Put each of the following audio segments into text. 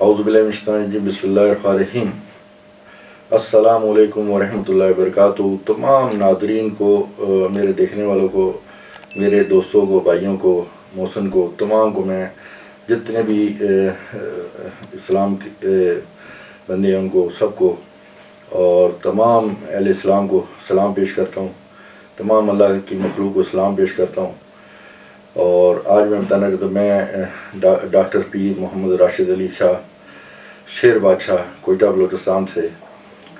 اعوذ باللہ من الشیطان الرجیم، بسم اللہ الرحمن الرحیم۔ السلام علیکم ورحمۃ اللہ وبرکاتہ۔ تمام ناظرین کو، میرے دیکھنے والوں کو، میرے دوستوں کو، بھائیوں کو، محسن کو، تمام کو میں جتنے بھی اسلام کے بندے ہیں ان کو سب کو اور تمام اہل اسلام کو سلام پیش کرتا ہوں۔ تمام اللہ کی مخلوق کو سلام پیش کرتا ہوں۔ اور آج میں بتانا چاہتا ہوں، میں ڈاکٹر پیر محمد راشد علی شاہ شیر بادشاہ کوئٹہ بلوچستان سے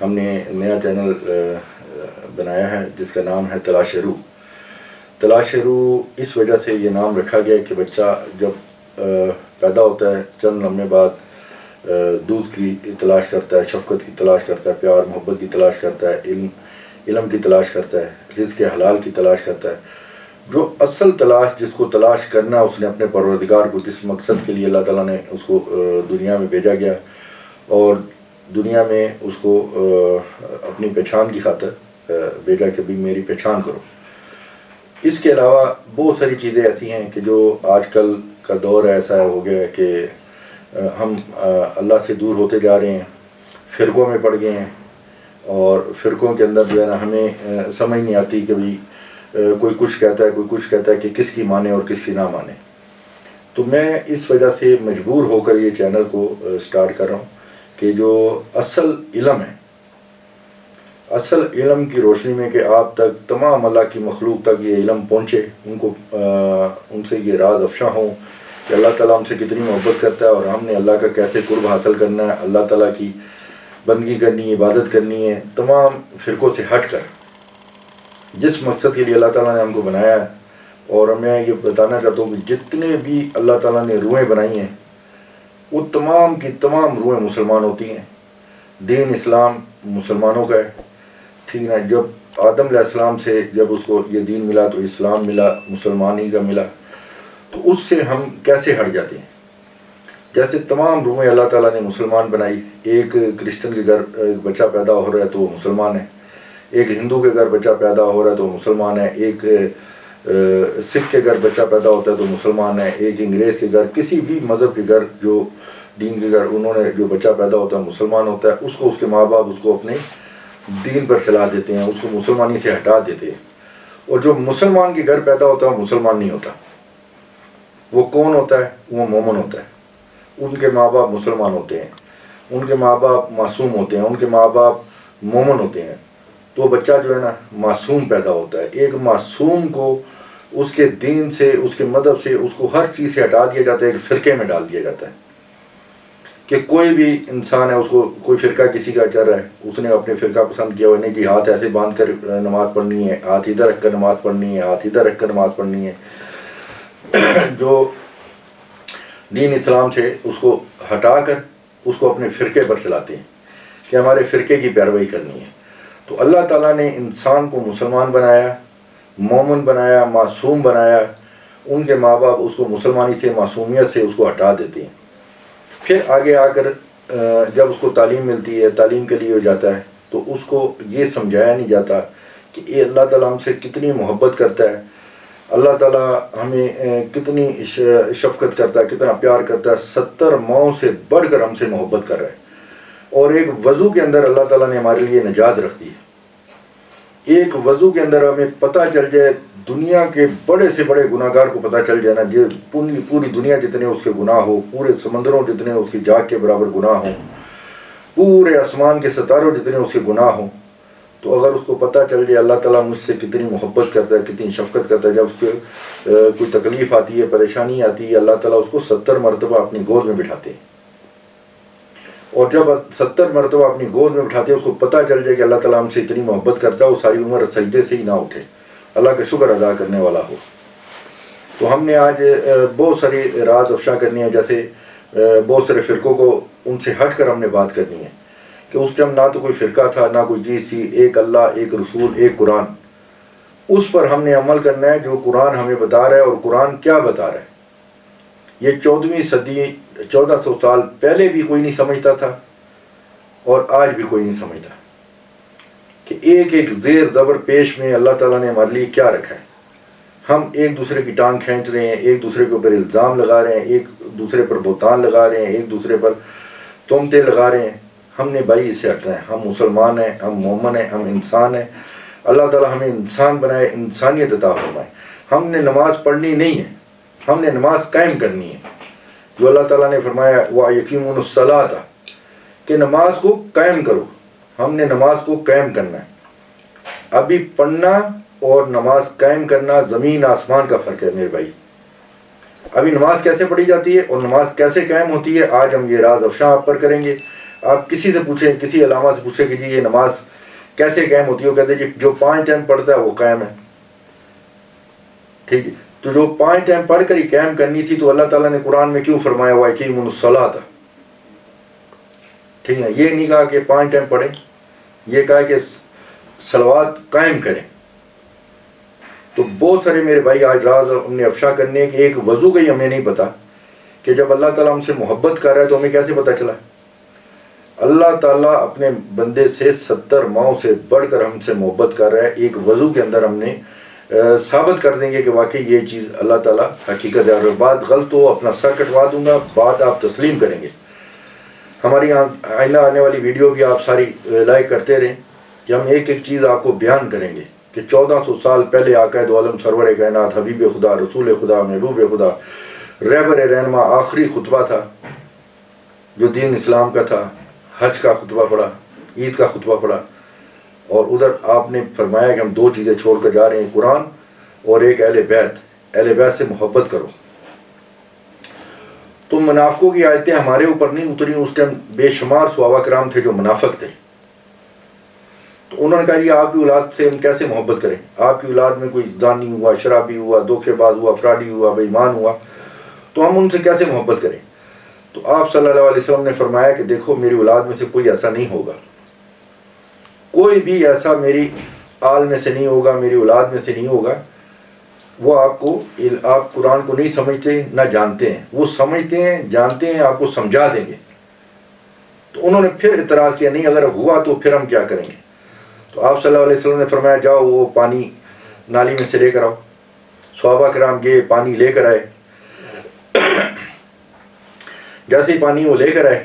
ہم نے نیا چینل بنایا ہے جس کا نام ہے تلاش روح۔ تلاش روح اس وجہ سے یہ نام رکھا گیا کہ بچہ جب پیدا ہوتا ہے چند لمحے بعد دودھ کی تلاش کرتا ہے، شفقت کی تلاش کرتا ہے، پیار محبت کی تلاش کرتا ہے، علم کی تلاش کرتا ہے، رزق حلال کی تلاش کرتا ہے۔ جو اصل تلاش جس کو تلاش کرنا اس نے اپنے پروردگار کو، جس مقصد کے لیے اللہ تعالیٰ نے اس کو دنیا میں بھیجا گیا اور دنیا میں اس کو اپنی پہچان کی خاطر بھیجا کہ بھی میری پہچان کرو۔ اس کے علاوہ بہت ساری چیزیں ایسی ہیں کہ جو آج کل کا دور ایسا ہو گیا ہے کہ ہم اللہ سے دور ہوتے جا رہے ہیں، فرقوں میں پڑ گئے ہیں اور فرقوں کے اندر جو ہے نا ہمیں سمجھ نہیں آتی کہ بھی کوئی کچھ کہتا ہے، کوئی کچھ کہتا ہے کہ کس کی مانے اور کس کی نہ مانے۔ تو میں اس وجہ سے مجبور ہو کر یہ چینل کو سٹارٹ کر رہا ہوں کہ جو اصل علم ہے، اصل علم کی روشنی میں کہ آپ تک، تمام اللہ کی مخلوق تک یہ علم پہنچے، ان سے یہ راز افشاں ہوں کہ اللہ تعالیٰ ہم سے کتنی محبت کرتا ہے اور ہم نے اللہ کا کیسے قرب حاصل کرنا ہے، اللہ تعالیٰ کی بندگی کرنی ہے، عبادت کرنی ہے، تمام فرقوں سے ہٹ کر جس مقصد کے لیے اللہ تعالیٰ نے ہم کو بنایا ہے۔ اور میں یہ بتانا چاہتا ہوں کہ جتنے بھی اللہ تعالیٰ نے روحیں بنائی ہیں وہ تمام کی تمام روحیں مسلمان ہوتی ہیں۔ دین اسلام مسلمانوں کا ہے، ٹھیک ہے۔ جب آدم علیہ السلام سے جب اس کو یہ دین ملا تو اسلام ملا، مسلمانی کا ملا، تو اس سے ہم کیسے ہٹ جاتے ہیں؟ جیسے تمام روحیں اللہ تعالیٰ نے مسلمان بنائی، ایک کرسچن کے گھر ایک بچہ پیدا ہو رہا ہے تو وہ مسلمان ہے، ایک ہندو کے گھر بچہ پیدا ہو رہا ہے تو وہ مسلمان ہے، ایک سکھ کے گھر بچہ پیدا ہوتا ہے تو مسلمان ہے، ایک انگریز کے گھر، کسی بھی مذہب کے گھر، جو دین کے گھر، انہوں نے جو بچہ پیدا ہوتا ہے مسلمان ہوتا ہے۔ اس کو اس کے ماں باپ اس کو اپنے دین پر چلا دیتے ہیں، اس کو مسلمانی سے ہٹا دیتے ہیں۔ اور جو مسلمان کے گھر پیدا ہوتا ہے وہ مسلمان نہیں ہوتا۔ وہ کون ہوتا ہے؟ وہ مومن ہوتا ہے۔ ان کے ماں باپ مسلمان ہوتے ہیں، ان کے ماں باپ معصوم ہوتے ہیں، ان کے ماں باپ مومن ہوتے ہیں۔ تو بچہ جو ہے نا معصوم پیدا ہوتا ہے۔ ایک معصوم کو اس کے دین سے، اس کے مذہب سے، اس کو ہر چیز سے ہٹا دیا جاتا ہے، ایک فرقے میں ڈال دیا جاتا ہے کہ کوئی بھی انسان ہے، اس کو کوئی فرقہ کسی کا چل رہا ہے، اس نے اپنے فرقہ پسند کیا ہوا نہیں جی ہاتھ ایسے باندھ کر نماز پڑھنی ہے، ہاتھ ادھر رکھ کر نماز پڑھنی ہے، ہاتھ ادھر رکھ کر نماز پڑھنی ہے۔ جو دین اسلام سے اس کو ہٹا کر اس کو اپنے فرقے پر چلاتے ہیں کہ ہمارے فرقے کی پیروی کرنی ہے۔ تو اللہ تعالیٰ نے انسان کو مسلمان بنایا، مومن بنایا، معصوم بنایا۔ ان کے ماں باپ اس کو مسلمانی سے، معصومیت سے اس کو ہٹا دیتے ہیں۔ پھر آگے آ کر جب اس کو تعلیم ملتی ہے، تعلیم کے لیے ہو جاتا ہے، تو اس کو یہ سمجھایا نہیں جاتا کہ یہ اللہ تعالیٰ ہم سے کتنی محبت کرتا ہے، اللہ تعالیٰ ہمیں کتنی شفقت کرتا ہے، کتنا پیار کرتا ہے، 70 ماؤں سے بڑھ کر ہم سے محبت کر رہا ہے۔ اور ایک وضو کے اندر اللہ تعالیٰ نے ہمارے لیے نجات رکھ دی ہے۔ ایک وضو کے اندر ہمیں پتہ چل جائے، دنیا کے بڑے سے بڑے گناہ گار کو پتہ چل جائے نا، جو پوری دنیا جتنے اس کے گناہ ہو، پورے سمندروں جتنے اس کی جاگ کے برابر گناہ ہوں، پورے آسمان کے ستاروں جتنے اس کے گناہ ہوں، تو اگر اس کو پتہ چل جائے اللہ تعالیٰ مجھ سے کتنی محبت کرتا ہے، کتنی شفقت کرتا ہے، جب اس کے کوئی تکلیف آتی ہے، پریشانی آتی ہے، اللہ تعالیٰ اس کو 70 مرتبہ اپنی گود میں بٹھاتے ہیں۔ اور جب 70 مرتبہ اپنی گود میں بٹھاتے ہیں، اس کو پتہ چل جائے کہ اللہ تعالیٰ ہم سے اتنی محبت کرتا ہے، وہ ساری عمر سجدے سے ہی نہ اٹھے، اللہ کا شکر ادا کرنے والا ہو۔ تو ہم نے آج بہت ساری راز افشاں کرنی ہے، جیسے بہت سارے فرقوں کو ان سے ہٹ کر ہم نے بات کرنی ہے کہ اس ٹائم نہ تو کوئی فرقہ تھا، نہ کوئی چیز تھی، ایک اللہ، ایک رسول، ایک قرآن۔ اس پر ہم نے عمل کرنا ہے جو قرآن ہمیں بتا رہا ہے۔ اور قرآن کیا بتا رہا ہے؟ یہ 14ویں صدی، 1400 سال پہلے بھی کوئی نہیں سمجھتا تھا اور آج بھی کوئی نہیں سمجھتا کہ ایک ایک زیر زبر پیش میں اللہ تعالیٰ نے ہمارے لیے کیا رکھا ہے۔ ہم ایک دوسرے کی ٹانگ کھینچ رہے ہیں، ایک دوسرے کے اوپر الزام لگا رہے ہیں، ایک دوسرے پر بہتان لگا رہے ہیں، ایک دوسرے پر تہمتیں لگا رہے ہیں. ہم نے بھائی اس سے ہٹنا ہے. ہم مسلمان ہیں, ہم مومن ہیں, ہم انسان ہیں. اللہ تعالیٰ ہمیں انسان بنائے, انسانیت عطا فرمائے. ہم نے نماز پڑھنی نہیں ہے, ہم نے نماز قائم کرنی ہے. جو اللہ تعالیٰ نے فرمایا وَيَقِيمُونَ الصَّلَاةَ کہ نماز کو قائم کرو. ہم نے نماز کو قائم کرنا ہے. ابھی پڑھنا اور نماز قائم کرنا زمین آسمان کا فرق ہے میرے بھائی. ابھی نماز کیسے پڑھی جاتی ہے اور نماز کیسے قائم ہوتی ہے, آج ہم یہ راز افشاں آپ پر کریں گے. آپ کسی سے پوچھیں, کسی علامہ سے پوچھیں کہ جی یہ نماز کیسے قائم ہوتی ہے, وہ کہتے ہیں جی جو 5 ٹائم پڑھتا ہے وہ قائم ہے. ٹھیک ہے, تو جو 5 ٹائم پڑھ کر ہی قائم کرنی تھی تو اللہ تعالیٰ نے قرآن میں کیوں فرمایا وَيَقِيمُونَ الصَّلَاةَ. ٹھیک ہے, یہ نہیں کہا کہ 5 ٹائم پڑھیں, یہ کہا کہ صلوات قائم کریں. تو بہت سارے میرے بھائی آج راز ہم نے افشا کرنے کہ ایک وضو کا ہی ہمیں نہیں پتا کہ جب اللہ تعالیٰ ہم سے محبت کر رہا ہے تو ہمیں کیسے پتہ چلا. اللہ تعالیٰ اپنے بندے سے 70 ماؤں سے بڑھ کر ہم سے محبت کر رہا ہے. ایک وضو کے اندر ہم نے ثابت کر دیں گے کہ واقعی یہ چیز اللہ تعالیٰ حقیقت ہے. اور بات غلط ہو اپنا سر کٹوا دوں گا, بات آپ تسلیم کریں گے. ہماری آئندہ آنے والی ویڈیو بھی آپ ساری لائک کرتے رہیں کہ ہم ایک ایک چیز آپ کو بیان کریں گے کہ 1400 سال پہلے آقا دو عالم سرور کائنات حبیب خدا رسول خدا محبوب خدا رہبر رہنما آخری خطبہ تھا جو دین اسلام کا تھا. حج کا خطبہ پڑھا, عید کا خطبہ پڑھا, اور ادھر آپ نے فرمایا کہ ہم 2 چیزیں چھوڑ کر جا رہے ہیں, قرآن اور ایک اہل بیت. اہل بیت سے محبت کرو. تو منافقوں کی آیتیں ہمارے اوپر نہیں اتری. اس ٹائم بے شمار صحابہ کرام تھے جو منافق تھے. تو انہوں نے کہا یہ آپ کی اولاد سے ہم کیسے محبت کریں. آپ کی اولاد میں کوئی زانی ہوا, شرابی ہوا, دھوکے باز ہوا, فراڈی ہوا, بے ایمان ہوا, تو ہم ان سے کیسے محبت کریں. تو آپ صلی اللہ علیہ وسلم نے فرمایا کہ دیکھو میری اولاد میں سے کوئی ایسا نہیں ہوگا, کوئی بھی ایسا میری آل میں سے نہیں ہوگا, میری اولاد میں سے نہیں ہوگا. وہ آپ قرآن کو نہیں سمجھتے نہ جانتے ہیں. وہ سمجھتے ہیں, جانتے ہیں, آپ کو سمجھا دیں گے. تو انہوں نے پھر اعتراض کیا نہیں اگر ہوا تو پھر ہم کیا کریں گے. تو آپ صلی اللہ علیہ وسلم نے فرمایا جاؤ وہ پانی نالی میں سے لے کر آؤ. صحابہ کرام گئے, پانی لے کر آئے. جیسے ہی پانی وہ لے کر آئے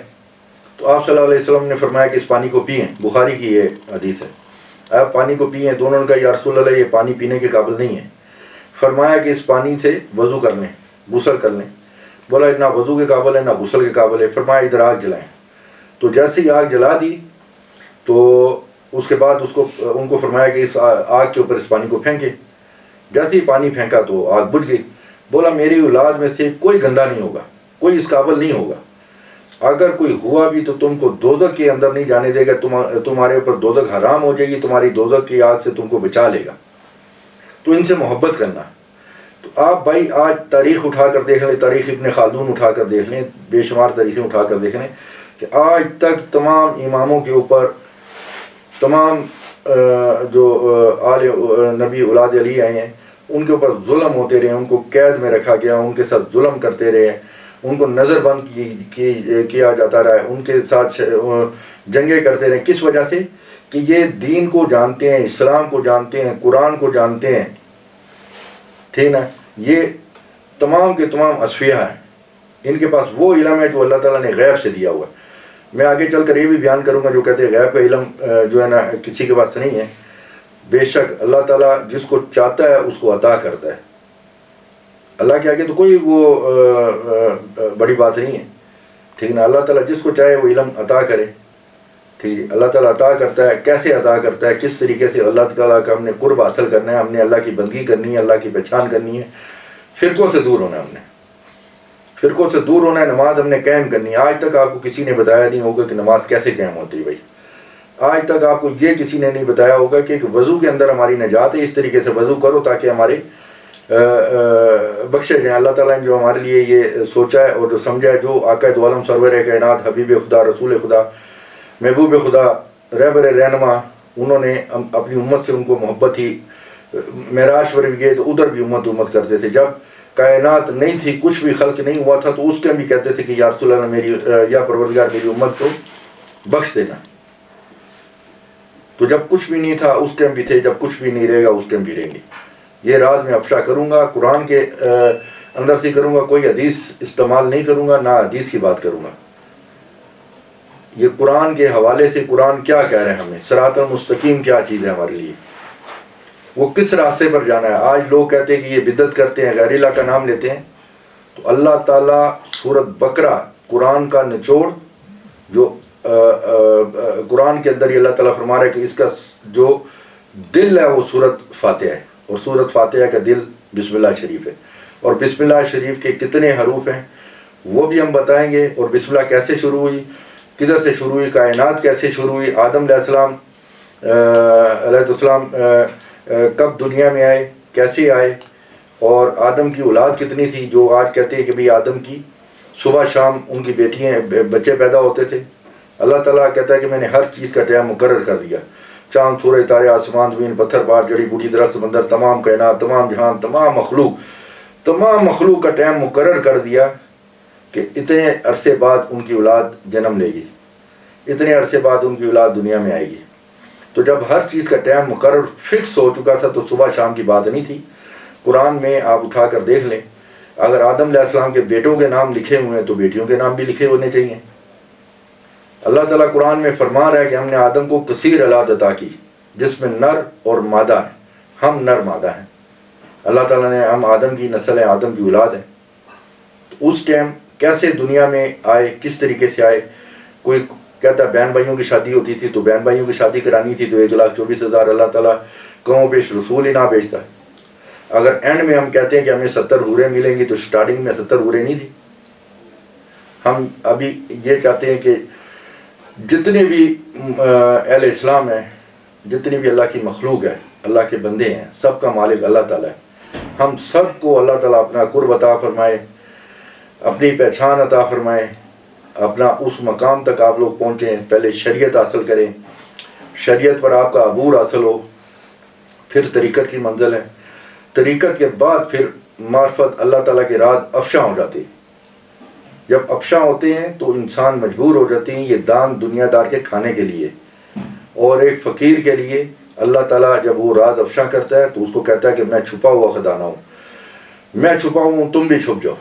تو آپ صلی اللہ علیہ وسلم نے فرمایا کہ اس پانی کو پئیں. بخاری کی یہ حدیث ہے. آپ پانی کو پئیں. دونوں نے کہا یا رسول اللہ یہ پانی پینے کے قابل نہیں ہے. فرمایا کہ اس پانی سے وضو کر لیں, غسل کر لیں. بولا نہ وضو کے قابل ہے نہ غسل کے قابل ہے. فرمایا ادھر آگ جلائیں. تو جیسے ہی آگ جلا دی تو اس کے بعد ان کو فرمایا کہ اس آگ کے اوپر اس پانی کو پھینکے. جیسے ہی پانی پھینکا تو آگ بجھ گئی. بولا میری اولاد میں سے کوئی گندا نہیں ہوگا, کوئی اس قابل نہیں ہوگا. اگر کوئی ہوا بھی تو تم کو دوزخ کے اندر نہیں جانے دے گا, تمہارے اوپر دوزخ حرام ہو جائے گی, تمہاری دوزخ کی آگ سے تم کو بچا لے گا. تو ان سے محبت کرنا. تو آپ بھائی آج تاریخ اٹھا کر دیکھ لیں, تاریخ ابن خلدون اٹھا کر دیکھ لیں, بے شمار تاریخیں اٹھا کر دیکھ لیں کہ آج تک تمام اماموں کے اوپر, تمام جو آل نبی اولاد علی آئے ہیں ان کے اوپر ظلم ہوتے رہے, ان کو قید میں رکھا گیا, ان کے ساتھ ظلم کرتے رہے, ان کو نظر بند کیا جاتا رہا ہے, ان کے ساتھ جنگیں کرتے رہے. کس وجہ سے کہ یہ دین کو جانتے ہیں, اسلام کو جانتے ہیں, قرآن کو جانتے ہیں. ٹھیک نا, یہ تمام کے تمام اصفیاء ہیں. ان کے پاس وہ علم ہے جو اللہ تعالیٰ نے غیب سے دیا ہوا ہے. میں آگے چل کر یہ بھی بیان کروں گا جو کہتے ہیں غیب کا علم جو ہے نا کسی کے پاس نہیں ہے. بے شک اللہ تعالیٰ جس کو چاہتا ہے اس کو عطا کرتا ہے. اللہ کے آگے تو کوئی وہ بڑی بات نہیں ہے. ٹھیک نا, اللہ تعالیٰ جس کو چاہے وہ علم عطا کرے. ٹھیک ہے, اللہ تعالیٰ عطا کرتا ہے. کیسے عطا کرتا ہے, کس طریقے سے اللہ تعالیٰ کا ہم نے قرب حاصل کرنا ہے, ہم نے اللہ کی بندگی کرنی ہے, اللہ کی پہچان کرنی ہے, فرقوں سے دور ہونا ہے. ہم نے فرقوں سے دور ہونا ہے, نماز ہم نے قائم کرنی ہے. آج تک آپ کو کسی نے بتایا نہیں ہوگا کہ نماز کیسے قائم ہوتی ہے. بھائی آج تک آپ کو یہ کسی نے نہیں بتایا ہوگا کہ ایک وضو کے اندر ہماری نجات ہے, اس طریقے سے وضو کرو تاکہ ہمارے بخشے جائیں. اللہ تعالیٰ نے جو ہمارے لیے یہ سوچا ہے اور جو سمجھا ہے, جو آقا دو عالم سرور کائنات حبیب خدا رسول خدا محبوب خدا رہبر رہنما, انہوں نے اپنی امت سے ان کو محبت تھی. معراج شریف گئے تو ادھر بھی امت کرتے تھے. جب کائنات نہیں تھی, کچھ بھی خلق نہیں ہوا تھا, تو اس ٹائم بھی کہتے تھے کہ یا رسول اللہ میری یا پروردگار میری امت کو بخش دینا. تو جب کچھ بھی نہیں تھا اس ٹائم بھی تھے, جب کچھ بھی نہیں رہے گا اس ٹائم بھی رہیں گے. یہ راز میں افشا کروں گا, قرآن کے اندر سے کروں گا, کوئی حدیث استعمال نہیں کروں گا, نہ حدیث کی بات کروں گا. یہ قرآن کے حوالے سے قرآن کیا کہہ رہے ہیں ہمیں، صراط المستقیم کیا چیز ہے ہمارے لیے، وہ کس راستے پر جانا ہے۔ آج لوگ کہتے ہیں کہ یہ بدعت کرتے ہیں، غیر اللہ کا نام لیتے ہیں، تو اللہ تعالیٰ سورۃ بقرہ قرآن کا نچوڑ جو قرآن کے اندر یہ اللہ تعالیٰ فرما رہا ہے کہ اس کا جو دل ہے وہ سورۃ فاتحہ ہے، اور سورۃ فاتحہ کا دل بسم اللہ شریف ہے، اور بسم اللہ شریف کے کتنے حروف ہیں وہ بھی ہم بتائیں گے، اور بسم اللہ کیسے شروع ہوئی، کدھر سے شروع ہوئی، کائنات کیسے شروع ہوئی، آدم علیہ السلام کب دنیا میں آئے، کیسے آئے، اور آدم کی اولاد کتنی تھی، جو آج کہتے ہیں کہ بھئی آدم کی صبح شام ان کی بیٹیاں بچے پیدا ہوتے تھے۔ اللہ تعالیٰ کہتا ہے کہ میں نے ہر چیز کا ٹائم مقرر کر دیا، چاند سورج تارے آسمان زمین پتھر پہاڑ جڑی بوٹی درخت سمندر تمام کائنات تمام جہان تمام مخلوق کا ٹائم مقرر کر دیا کہ اتنے عرصے بعد ان کی اولاد جنم لے گی، اتنے عرصے بعد ان کی اولاد دنیا میں آئے گی۔ تو جب ہر چیز کا ٹائم مقرر فکس ہو چکا تھا تو صبح شام کی بات نہیں تھی۔ قرآن میں آپ اٹھا کر دیکھ لیں، اگر آدم علیہ السلام کے بیٹوں کے نام لکھے ہوئے ہیں تو بیٹیوں کے نام بھی لکھے ہونے چاہیے۔ اللہ تعالیٰ قرآن میں فرما رہا ہے کہ ہم نے آدم کو کثیر اولاد عطا کی جس میں نر اور مادہ ہے، ہم نر مادہ ہیں۔ اللہ تعالیٰ نے ہم آدم کی نسل ہیں، آدم کی اولاد ہے۔ تو اس ٹائم کیسے دنیا میں آئے، کس طریقے سے آئے؟ کوئی کہتا ہے بہن بھائیوں کی شادی ہوتی تھی تو بہن بھائیوں کی شادی کرانی تھی تو 1,24,000 اللہ تعالیٰ قوموں پیش رسول ہی نہ بھیجتا ہے۔ اگر اینڈ میں ہم کہتے ہیں کہ ہمیں 70 حوریں ملیں گی تو سٹارٹنگ میں 70 حوریں نہیں تھی۔ ہم ابھی یہ چاہتے ہیں کہ جتنے بھی اہل اسلام ہیں، جتنی بھی اللہ کی مخلوق ہے، اللہ کے بندے ہیں، سب کا مالک اللہ تعالیٰ ہے۔ ہم سب کو اللہ تعالیٰ اپنا قرب عطا فرمائے، اپنی پہچان عطا فرمائے، اپنا اس مقام تک آپ لوگ پہنچیں۔ پہلے شریعت حاصل کریں، شریعت پر آپ کا عبور حاصل ہو، پھر طریقت کی منزل ہے، طریقت کے بعد پھر معرفت اللہ تعالیٰ کے راز افشاں ہو جاتے ہیں۔ جب افشاں ہوتے ہیں تو انسان مجبور ہو جاتے ہیں، یہ دان دنیا دار کے کھانے کے لیے، اور ایک فقیر کے لیے اللہ تعالیٰ جب وہ راز افشاں کرتا ہے تو اس کو کہتا ہے کہ میں چھپا ہوا خزانہ ہوں، میں چھپا ہوں، تم بھی چھپ جاؤ۔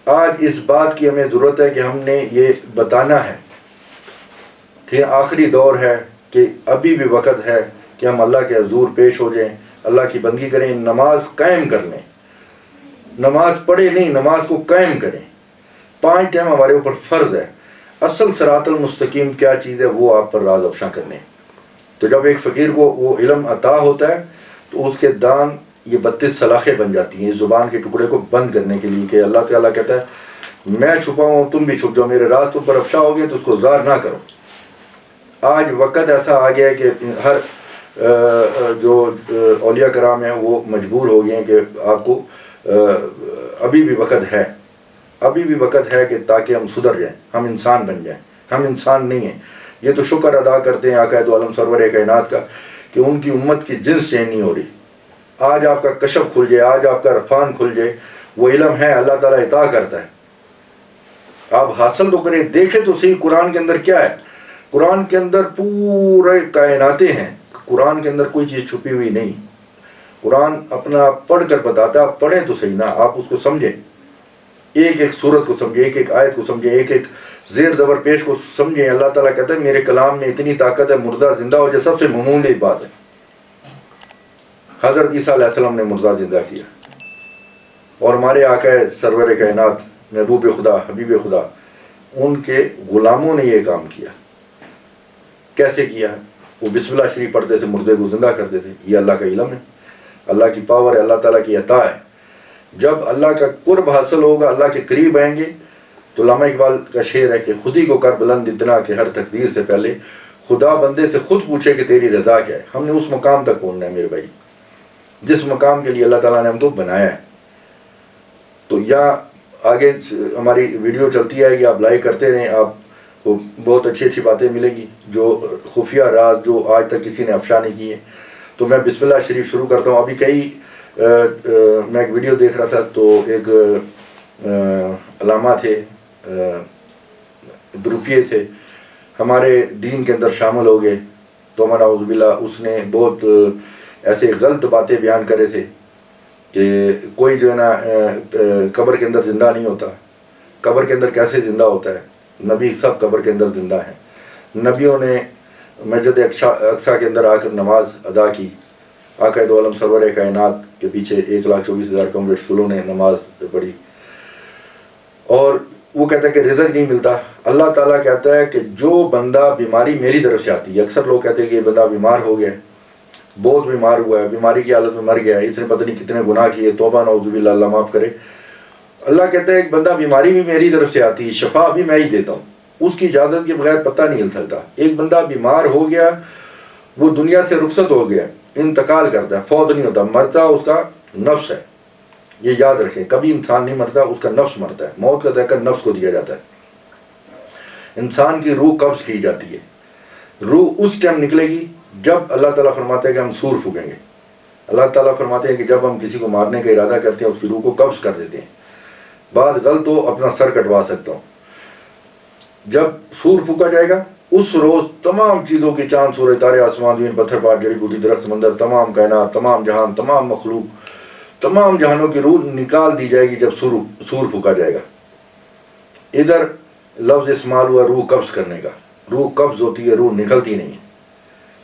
آج اس بات کی ہمیں ضرورت ہے کہ ہم نے یہ بتانا ہے کہ آخری دور ہے، کہ ابھی بھی وقت ہے کہ ہم اللہ کے حضور پیش ہو جائیں، اللہ کی بندگی کریں، نماز قائم کر لیں، نماز پڑھے نہیں، نماز کو قائم کریں۔ 5 ٹائم ہمارے اوپر فرض ہے۔ اصل صراط المستقیم کیا چیز ہے وہ آپ پر راز افشاں کرنے۔ تو جب ایک فقیر کو وہ علم عطا ہوتا ہے تو اس کے دان یہ 32 سلاخیں بن جاتی ہیں اس زبان کے ٹکڑے کو بند کرنے کے لیے، کہ اللہ تعالیٰ کہتا ہے میں چھپا ہوں، تم بھی چھپ جاؤ، میرے راز تم پر افشاں ہو گئے تو اس کو ظاہر نہ کرو۔ آج وقت ایسا آ گیا ہے کہ ہر جو اولیاء کرام ہیں وہ مجبور ہو گئے ہیں کہ آپ کو ابھی بھی وقت ہے، ابھی بھی وقت ہے کہ تاکہ ہم سدھر جائیں، ہم انسان بن جائیں۔ ہم انسان نہیں ہیں۔ یہ تو شکر ادا کرتے ہیں آقا دو عالم سرور کائنات کا کہ ان کی امت کی جنس چینج نہیں ہو رہی۔ آج آپ کا کشف کھل جائے، آج آپ کا عرفان کھل جائے، وہ علم ہے اللہ تعالیٰ عطا کرتا ہے، آپ حاصل تو کریں۔ دیکھیں تو صحیح قرآن کے اندر کیا ہے۔ قرآن کے اندر پورے کائناتیں ہیں، قرآن کے اندر کوئی چیز چھپی ہوئی نہیں۔ قرآن اپنا پڑھ کر بتاتا ہے، آپ پڑھیں تو صحیح نا، آپ اس کو سمجھیں، ایک ایک سورت کو سمجھیں، ایک ایک آیت کو سمجھیں، ایک ایک زیر زبر پیش کو سمجھیں۔ اللہ تعالیٰ کہتا ہے میرے کلام میں اتنی طاقت ہے، مردہ زندہ ہو جائے، سب سے معمولی بات ہے۔ حضرت عیسیٰ علیہ السلام نے مردہ زندہ کیا، اور ہمارے آقا سرور کائنات محبوب خدا حبیب خدا ان کے غلاموں نے یہ کام کیا۔ کیسے کیا؟ وہ بسم اللہ شریف پڑھتے تھے، مردے کو زندہ کرتے تھے۔ یہ اللہ کا علم ہے، اللہ کی پاور ہے، اللہ تعالیٰ کی عطا ہے۔ جب اللہ کا قرب حاصل ہوگا، اللہ کے قریب آئیں گے، تو علامہ اقبال کا شعر ہے کہ خود ہی کو کر بلند اتنا کہ ہر تقدیر سے پہلے خدا بندے سے خود پوچھے کہ تیری رضا کیا ہے۔ ہم نے اس مقام تک پہنچنا ہے میرے بھائی، جس مقام کے لیے اللہ تعالیٰ نے ہم کو بنایا ہے۔ تو یا آگے ہماری ویڈیو چلتی آئے گی، آپ لائک کرتے رہیں، آپ کو بہت اچھی اچھی باتیں ملیں گی، جو خفیہ راز جو آج تک کسی نے افشا نہیں کی ہے۔ تو میں بسم اللہ شریف شروع کرتا ہوں۔ ابھی میں ایک ویڈیو دیکھ رہا تھا، تو ایک علامہ تھے، گروپیے تھے، ہمارے دین کے اندر شامل ہو گئے، تو نعوذ باللہ اس نے بہت ایسے غلط باتیں بیان کرے تھے کہ کوئی جو ہے نا قبر کے اندر زندہ نہیں ہوتا، قبر کے اندر کیسے زندہ ہوتا ہے، نبی سب قبر کے اندر زندہ ہیں۔ نبیوں نے مسجد اقصیٰ کے اندر آ کر نماز ادا کی، آقا دو عالم سرور کائنات کے پیچھے 1,24,000 قوم رسولوں نے نماز پڑھی، اور وہ کہتا ہے کہ رزق نہیں ملتا۔ اللہ تعالیٰ کہتا ہے کہ جو بندہ بیماری میری طرف سے آتی ہے، اکثر لوگ کہتے ہیں کہ یہ بندہ بیمار ہو گیا ہے، بہت بیمار ہوا ہے، بیماری کی حالت میں مر گیا ہے، اس نے پتہ نہیں کتنے گناہ کیے، توبہ نعوذ باللہ، اللہ معاف کرے۔ اللہ کہتا ہے ایک بندہ بیماری بھی میری طرف سے آتی ہے، شفا بھی میں ہی دیتا ہوں، اس کی اجازت کے بغیر پتہ نہیں ہل سکتا۔ ایک بندہ بیمار ہو گیا، وہ دنیا سے رخصت ہو گیا، انتقال کرتا ہے، فوت نہیں ہوتا، مرتا اس کا نفس ہے۔ یہ یاد رکھیں، کبھی انسان نہیں مرتا، اس کا نفس مرتا ہے، موت کا ذائقہ نفس کو دیا جاتا ہے۔ انسان کی روح قبض کی جاتی ہے، روح اس ٹائم نکلے گی جب اللہ تعالیٰ فرماتے ہیں کہ ہم سور پھونکیں گے۔ اللہ تعالیٰ فرماتے ہیں کہ جب ہم کسی کو مارنے کا ارادہ کرتے ہیں، اس کی روح کو قبض کر دیتے ہیں، بعد غلط ہو اپنا سر کٹوا سکتا ہوں۔ جب سور پھونکا جائے گا اس روز تمام چیزوں کی، چاند سورج تارے آسمان زمین پتھر پہاڑ جڑی بوٹی درخت سمندر، تمام کائنات، تمام جہان، تمام مخلوق، تمام جہانوں کی روح نکال دی جائے گی جب سور پھونکا جائے گا۔ ادھر لفظ استعمال ہوا روح قبض کرنے کا، روح قبض ہوتی ہے، روح نکلتی نہیں ہے،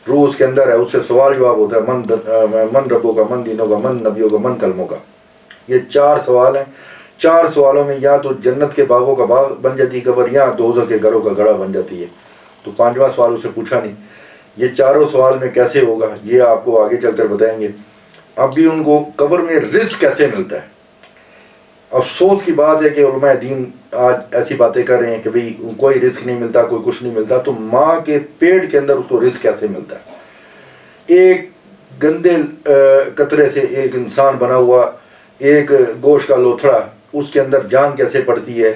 روح اس کے اندر ہے، اس سے سوال جواب ہوتا ہے، من ربوں کا، من دینوں کا، من نبیوں کا، من کلموں کا۔ یہ 4 سوال ہیں، 4 سوالوں میں یا تو جنت کے باغوں کا باغ بن جاتی ہے قبر، یا دوزخ کے گھروں کا گڑھا بن جاتی ہے۔ تو 5واں سوال اسے پوچھا نہیں۔ یہ 4 سوال میں کیسے ہوگا یہ آپ کو آگے چل کر بتائیں گے۔ اب بھی ان کو قبر میں رزق کیسے ملتا ہے۔ افسوس کی بات ہے کہ علماء دین آج ایسی باتیں کر رہے ہیں کہ بھئی کوئی رزق نہیں ملتا، کوئی کچھ نہیں ملتا۔ تو ماں کے پیٹ کے اندر اس کو رزق کیسے ملتا ہے؟ ایک گندے قطرے سے ایک انسان بنا ہوا، ایک گوشت کا لوتھڑا، اس کے اندر جان کیسے پڑتی ہے،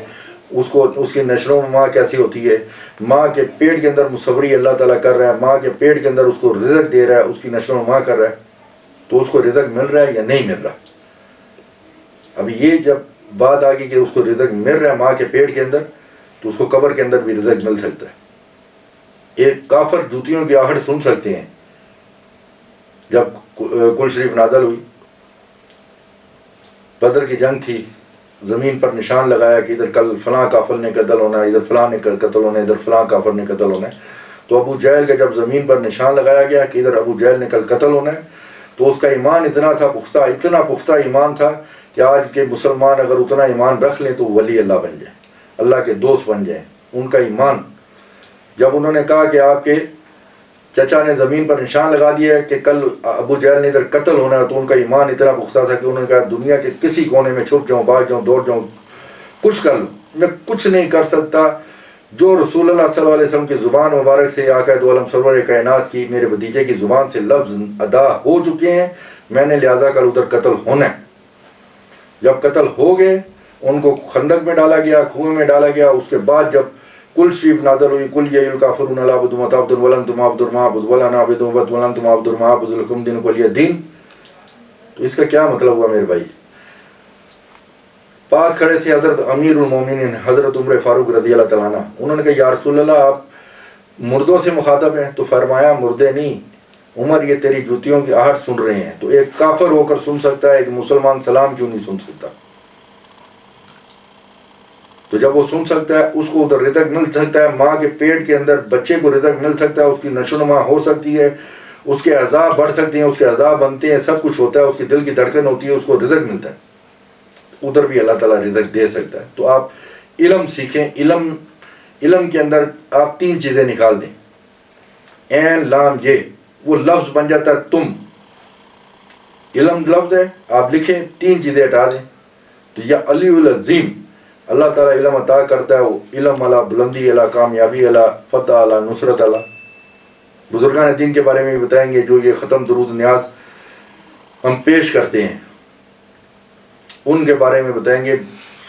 اس کی نشروں میں ماں کیسی ہوتی ہے، ماں کے پیٹ کے اندر مصوری اللہ تعالیٰ کر رہا ہے، ماں کے پیٹ کے اندر اس کو رزق دے رہا ہے، اس کی نشروں میں ماں کر رہا ہے، تو اس کو رزق مل رہا ہے یا نہیں مل رہا؟ اب یہ جب بات آ گئی کہ اس کو رزق مل رہا ہے ماں کے پیٹ کے اندر، تو اس کو قبر کے اندر بھی رزق مل سکتا ہے۔ ایک کافر جوتیوں کی آہٹ سن سکتے ہیں۔ جب کل شریف نازل ہوئی، بدر کی جنگ تھی، زمین پر نشان لگایا کہ ادھر کل فلاں کافر نے قتل ہونا ہے، ادھر فلاں نے قتل ہونا ہے، ادھر فلاں کافر نے قتل ہونا ہے۔ تو ابو جہل کا جب زمین پر نشان لگایا گیا کہ ادھر ابو جہل نے کل قتل ہونا ہے، تو اس کا ایمان اتنا تھا پختہ، اتنا پختہ ایمان تھا کہ آج کے مسلمان اگر اتنا ایمان رکھ لیں تو ولی اللہ بن جائیں، اللہ کے دوست بن جائیں۔ ان کا ایمان، جب انہوں نے کہا کہ آپ کے چچا نے زمین پر نشان لگا دیا ہے کہ کل ابو جہل نے ادھر قتل ہونا ہے، تو ان کا ایمان اتنا پختہ تھا کہ انہوں نے کہا دنیا کے کسی کونے میں چھپ جاؤں، بھاگ جاؤں، دوڑ جاؤں، کچھ کر لوں، میں کچھ نہیں کر سکتا جو رسول اللہ صلی اللہ علیہ وسلم کی زبان مبارک سے، آقا دو عالم سرور کائنات کی، میرے بھتیجے کی زبان سے لفظ ادا ہو چکے ہیں، میں نے لہذا کل ادھر قتل ہونا ہے۔ جب قتل ہو گئے، ان کو خندق میں ڈالا گیا، کنویں میں ڈالا گیا۔ اس کے بعد جب کل شریف نازل ہوئی، کل یا الکافرون لا اعبد ما تعبدون ولا انتم عابدون ما اعبد ولا انا عابد ولا انتم عابدون ما اعبد لکم دینکم ولی دین، تو اس کا کیا مطلب ہوا میرے بھائی؟ پاس کھڑے تھے حضرت امیر المومنین حضرت عمر فاروق رضی اللہ تعالیٰ عنہ، انہوں نے کہا یا رسول اللہ آپ مردوں سے مخاطب ہیں؟ تو فرمایا مردے نہیں عمر، یہ تیری جوتیوں کی آہٹ سن رہے ہیں۔ تو ایک کافر ہو کر سن سکتا ہے، ایک مسلمان سلام کیوں نہیں سن سکتا؟ تو جب وہ سن سکتا ہے، اس کو ادھر رزق مل سکتا ہے، ماں کے پیٹ کے اندر بچے کو رزق مل سکتا ہے، اس کی نشو و نما ہو سکتی ہے، اس کے اعضاء بڑھ سکتے ہیں، اس کے اعضاء بنتے ہیں، سب کچھ ہوتا ہے، اس کی دل کی دھڑکن ہوتی ہے، اس کو رزق ملتا ہے، ادھر بھی اللہ تعالیٰ رزق دے سکتا ہے۔ تو آپ علم سیکھیں، علم کے اندر آپ 3 چیزیں نکال دیں، عین لام یہ، وہ لفظ بن جاتا ہے تم، علم لفظ ہے، آپ لکھیں 3 چیزیں ہٹا دیں، تو یا علی العظیم، اللہ تعالیٰ علم عطا کرتا ہے، وہ علم علی بلندی علی کامیابی علی فتح علی نصرت علی۔ بزرگان دین کے بارے میں بھی بتائیں گے، جو یہ ختم درود نیاز ہم پیش کرتے ہیں ان کے بارے میں بتائیں گے،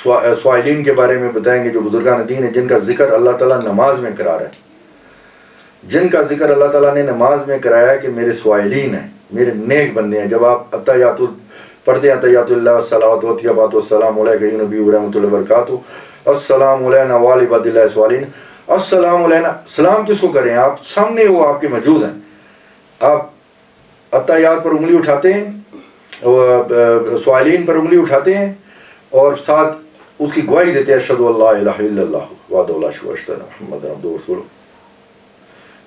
سوائلین کے بارے میں بتائیں گے، جو بزرگان دین ہیں جن کا ذکر اللہ تعالیٰ نماز میں کرا رہا ہے، جن کا ذکر اللہ تعالیٰ نے نماز میں کرایا ہے کہ میرے سوائلین ہیں، میرے نیک بندے ہیں۔ جب آپ اتحیات پڑھتے ہیں، اتحیات اللہ والصلوات والطیبات والسلام علیک یا نبی ورحمۃ اللہ وبرکاتہ، السلام علینا وعلی عباد اللہ الصالحین، السلام علینا، سلام کس کو کریں؟ آپ سامنے وہ آپ کے موجود ہیں، آپ اتحیات پر انگلی اٹھاتے ہیں، سوائلین پر انگلی اٹھاتے ہیں، اور ساتھ اس کی گواہی دیتے ہیں اشہدو ان لا الہ الا اللہ وحدہ لا شریک لہ محمد عبدہ ورسولہ۔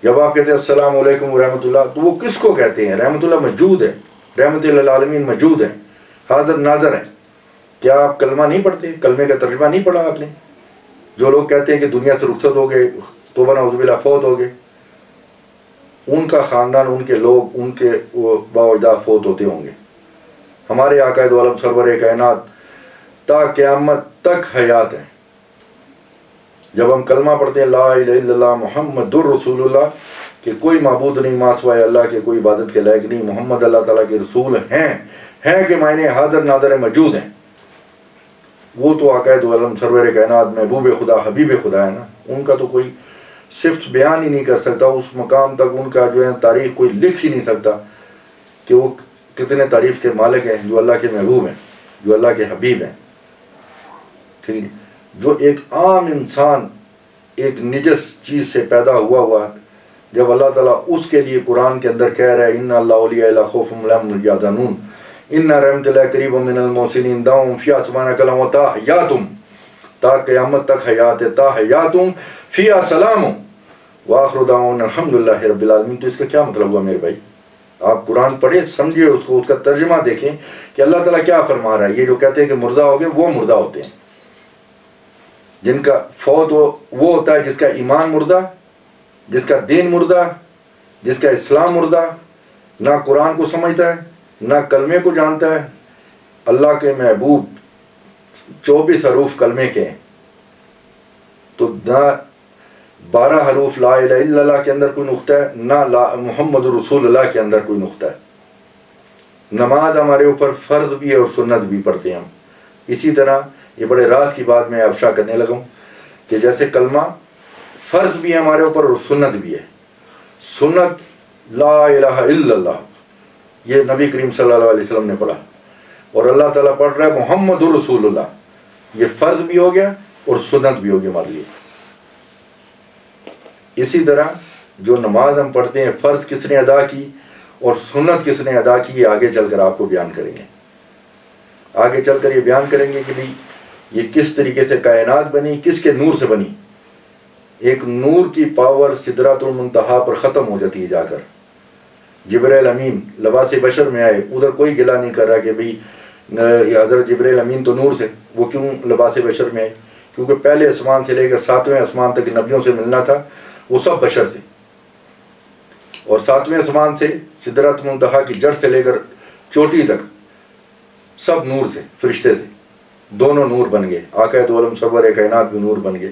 جب آپ کہتے ہیں السلام علیکم ورحمۃ اللہ، تو وہ کس کو کہتے ہیں؟ رحمۃ اللہ موجود ہے، رحمۃ للعالمین موجود ہے، حاضر ناظر ہے۔ کیا آپ کلمہ نہیں پڑھتے؟ کلمے کا ترجمہ نہیں پڑھا آپ نے؟ جو لوگ کہتے ہیں کہ دنیا سے رخصت ہو گئے، توبہ نعوذ باللہ فوت ہو گئے، ان کا خاندان، ان کے لوگ، ان کے باوجدہ فوت ہوتے ہوں گے۔ ہمارے آقا دو عالم سرور کائنات تا قیامت تک حیات ہیں۔ جب ہم کلمہ پڑھتے ہیں لا الہ الا اللہ محمد الرسول اللہ، کہ کوئی معبود نہیں ماں سوائے اللہ کے، کوئی عبادت کے لائق نہیں، محمد اللہ تعالیٰ کے رسول ہیں کہ معنی حاضر ناظر موجود ہیں، وہ تو آقا دو عالم سرور کائنات محبوب خدا حبیب خدا ہے نا۔ ان کا تو کوئی صفت بیان ہی نہیں کر سکتا، اس مقام تک ان کا جو ہے تاریخ کوئی لکھ ہی نہیں سکتا کہ وہ کتنے تعریف کے مالک ہیں، جو اللہ کے محبوب ہیں، جو اللہ کے حبیب ہیں۔ ٹھیک ہے، جو ایک عام انسان ایک نجس چیز سے پیدا ہوا جب اللہ تعالیٰ اس کے لیے قرآن کے اندر کہہ رہا ہے ان اللہ اولیاء لا خوف علیہم یحزنون ان رحمت اللہ قریب من المحسنین دعوہم فیہا سبحانک اللہم وتحیاتہم، تا قیامت تک حیات ہے، تحیاتہم فیہا سلام وآخر دعوانا الحمدللہ رب العالمین۔ تو اس کا کیا مطلب ہوا میرے بھائی؟ آپ قرآن پڑھیں، سمجھے اس کو، اس کا ترجمہ دیکھیں کہ اللہ تعالیٰ کیا فرما رہا ہے۔ یہ جو کہتے ہیں کہ مردہ ہو گئے، وہ مردہ ہوتے ہیں، جن کا فوت وہ ہوتا ہے جس کا ایمان مردہ، جس کا دین مردہ، جس کا اسلام مردہ، نہ قرآن کو سمجھتا ہے، نہ کلمے کو جانتا ہے۔ اللہ کے محبوب 24 حروف کلمے کے ہیں، تو نہ 12 حروف لا الہ الا اللہ کے اندر کوئی نقطہ ہے، نہ محمد رسول اللہ کے اندر کوئی نقطہ ہے۔ نماز ہمارے اوپر فرض بھی ہے اور سنت بھی پڑھتے ہیں ہم۔ اسی طرح یہ بڑے راز کی بات میں افشا کرنے لگا ہوں کہ جیسے کلمہ فرض بھی ہے ہمارے اوپر اور سنت بھی ہے۔ سنت لا الہ الا اللہ، یہ نبی کریم صلی اللہ علیہ وسلم نے پڑھا، اور اللہ تعالیٰ پڑھ رہا ہے محمد رسول اللہ، یہ فرض بھی ہو گیا اور سنت بھی ہو گیا ہمارے لیے۔ اسی طرح جو نماز ہم پڑھتے ہیں، فرض کس نے ادا کی اور سنت کس نے ادا کی، یہ آگے چل کر آپ کو بیان کریں گے۔ آگے چل کر یہ بیان کریں گے کہ بھئی یہ کس طریقے سے کائنات بنی، کس کے نور سے بنی۔ ایک نور کی پاور سدرۃ المنتہا پر ختم ہو جاتی ہے جا کر۔ جبرائیل امین لباس بشر میں آئے، ادھر کوئی گلہ نہیں کر رہا کہ بھئی حضرت جبرائیل امین تو نور تھے، وہ کیوں لباس بشر میں آئے؟ کیونکہ پہلے آسمان سے لے کر 7ویں آسمان تک نبیوں سے ملنا تھا، وہ سب بشر تھے، اور 7ویں آسمان سے سدرۃ المنتہا کی جڑ سے لے کر چوٹی تک سب نور تھے، فرشتے تھے، دونوں نور بن گئے۔ آقا دو عالم سرور کائنات بھی نور بن گئے۔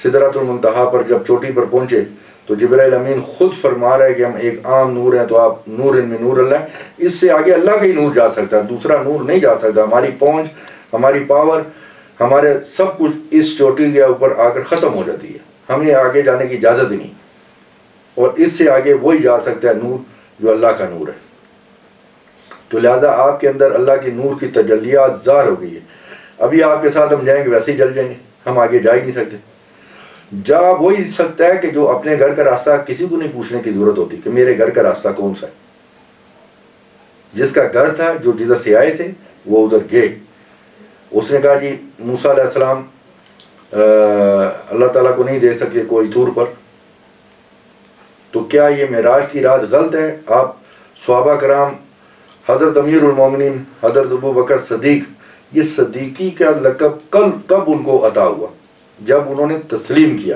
سدرۃ المنتہا پر جب چوٹی پر پہنچے تو جبرائیل امین خود فرما رہا ہے کہ ہم ایک عام نور ہیں، تو آپ نور ان میں نور اللہ، اس سے آگے اللہ کا ہی نور جا سکتا ہے، دوسرا نور نہیں جا سکتا۔ ہماری پہنچ، ہماری پاور، ہمارے سب کچھ اس چوٹی کے اوپر آ کر ختم ہو جاتی ہے، ہمیں آگے جانے کی اجازت ہی نہیں، اور اس سے آگے وہی جا سکتا ہے نور جو اللہ کا نور ہے۔ تو لہذا آپ کے اندر اللہ کی نور کی تجلیات ظاہر ہو گئی ہے۔ ابھی آپ کے ساتھ ہم جائیں گے ویسے ہی جل جائیں گے، ہم آگے جا ہی نہیں سکتے۔ جا وہی سکتا ہے کہ جو اپنے گھر کا راستہ، کسی کو نہیں پوچھنے کی ضرورت ہوتی کہ میرے گھر کا راستہ کون سا ہے۔ جس کا گھر تھا، جو جدھر سے آئے تھے، وہ ادھر گئے۔ اس نے کہا جی موسیٰ علیہ السلام اللہ تعالیٰ کو نہیں دیکھ سکے کوئی طور پر، تو کیا یہ معراج کی رات غلط ہے؟ آپ صحابہ کرام، حضرت امیر المومنین حضرت ابوبکر صدیق، یہ صدیقی کا لقب کب ان کو عطا ہوا؟ جب انہوں نے تسلیم کیا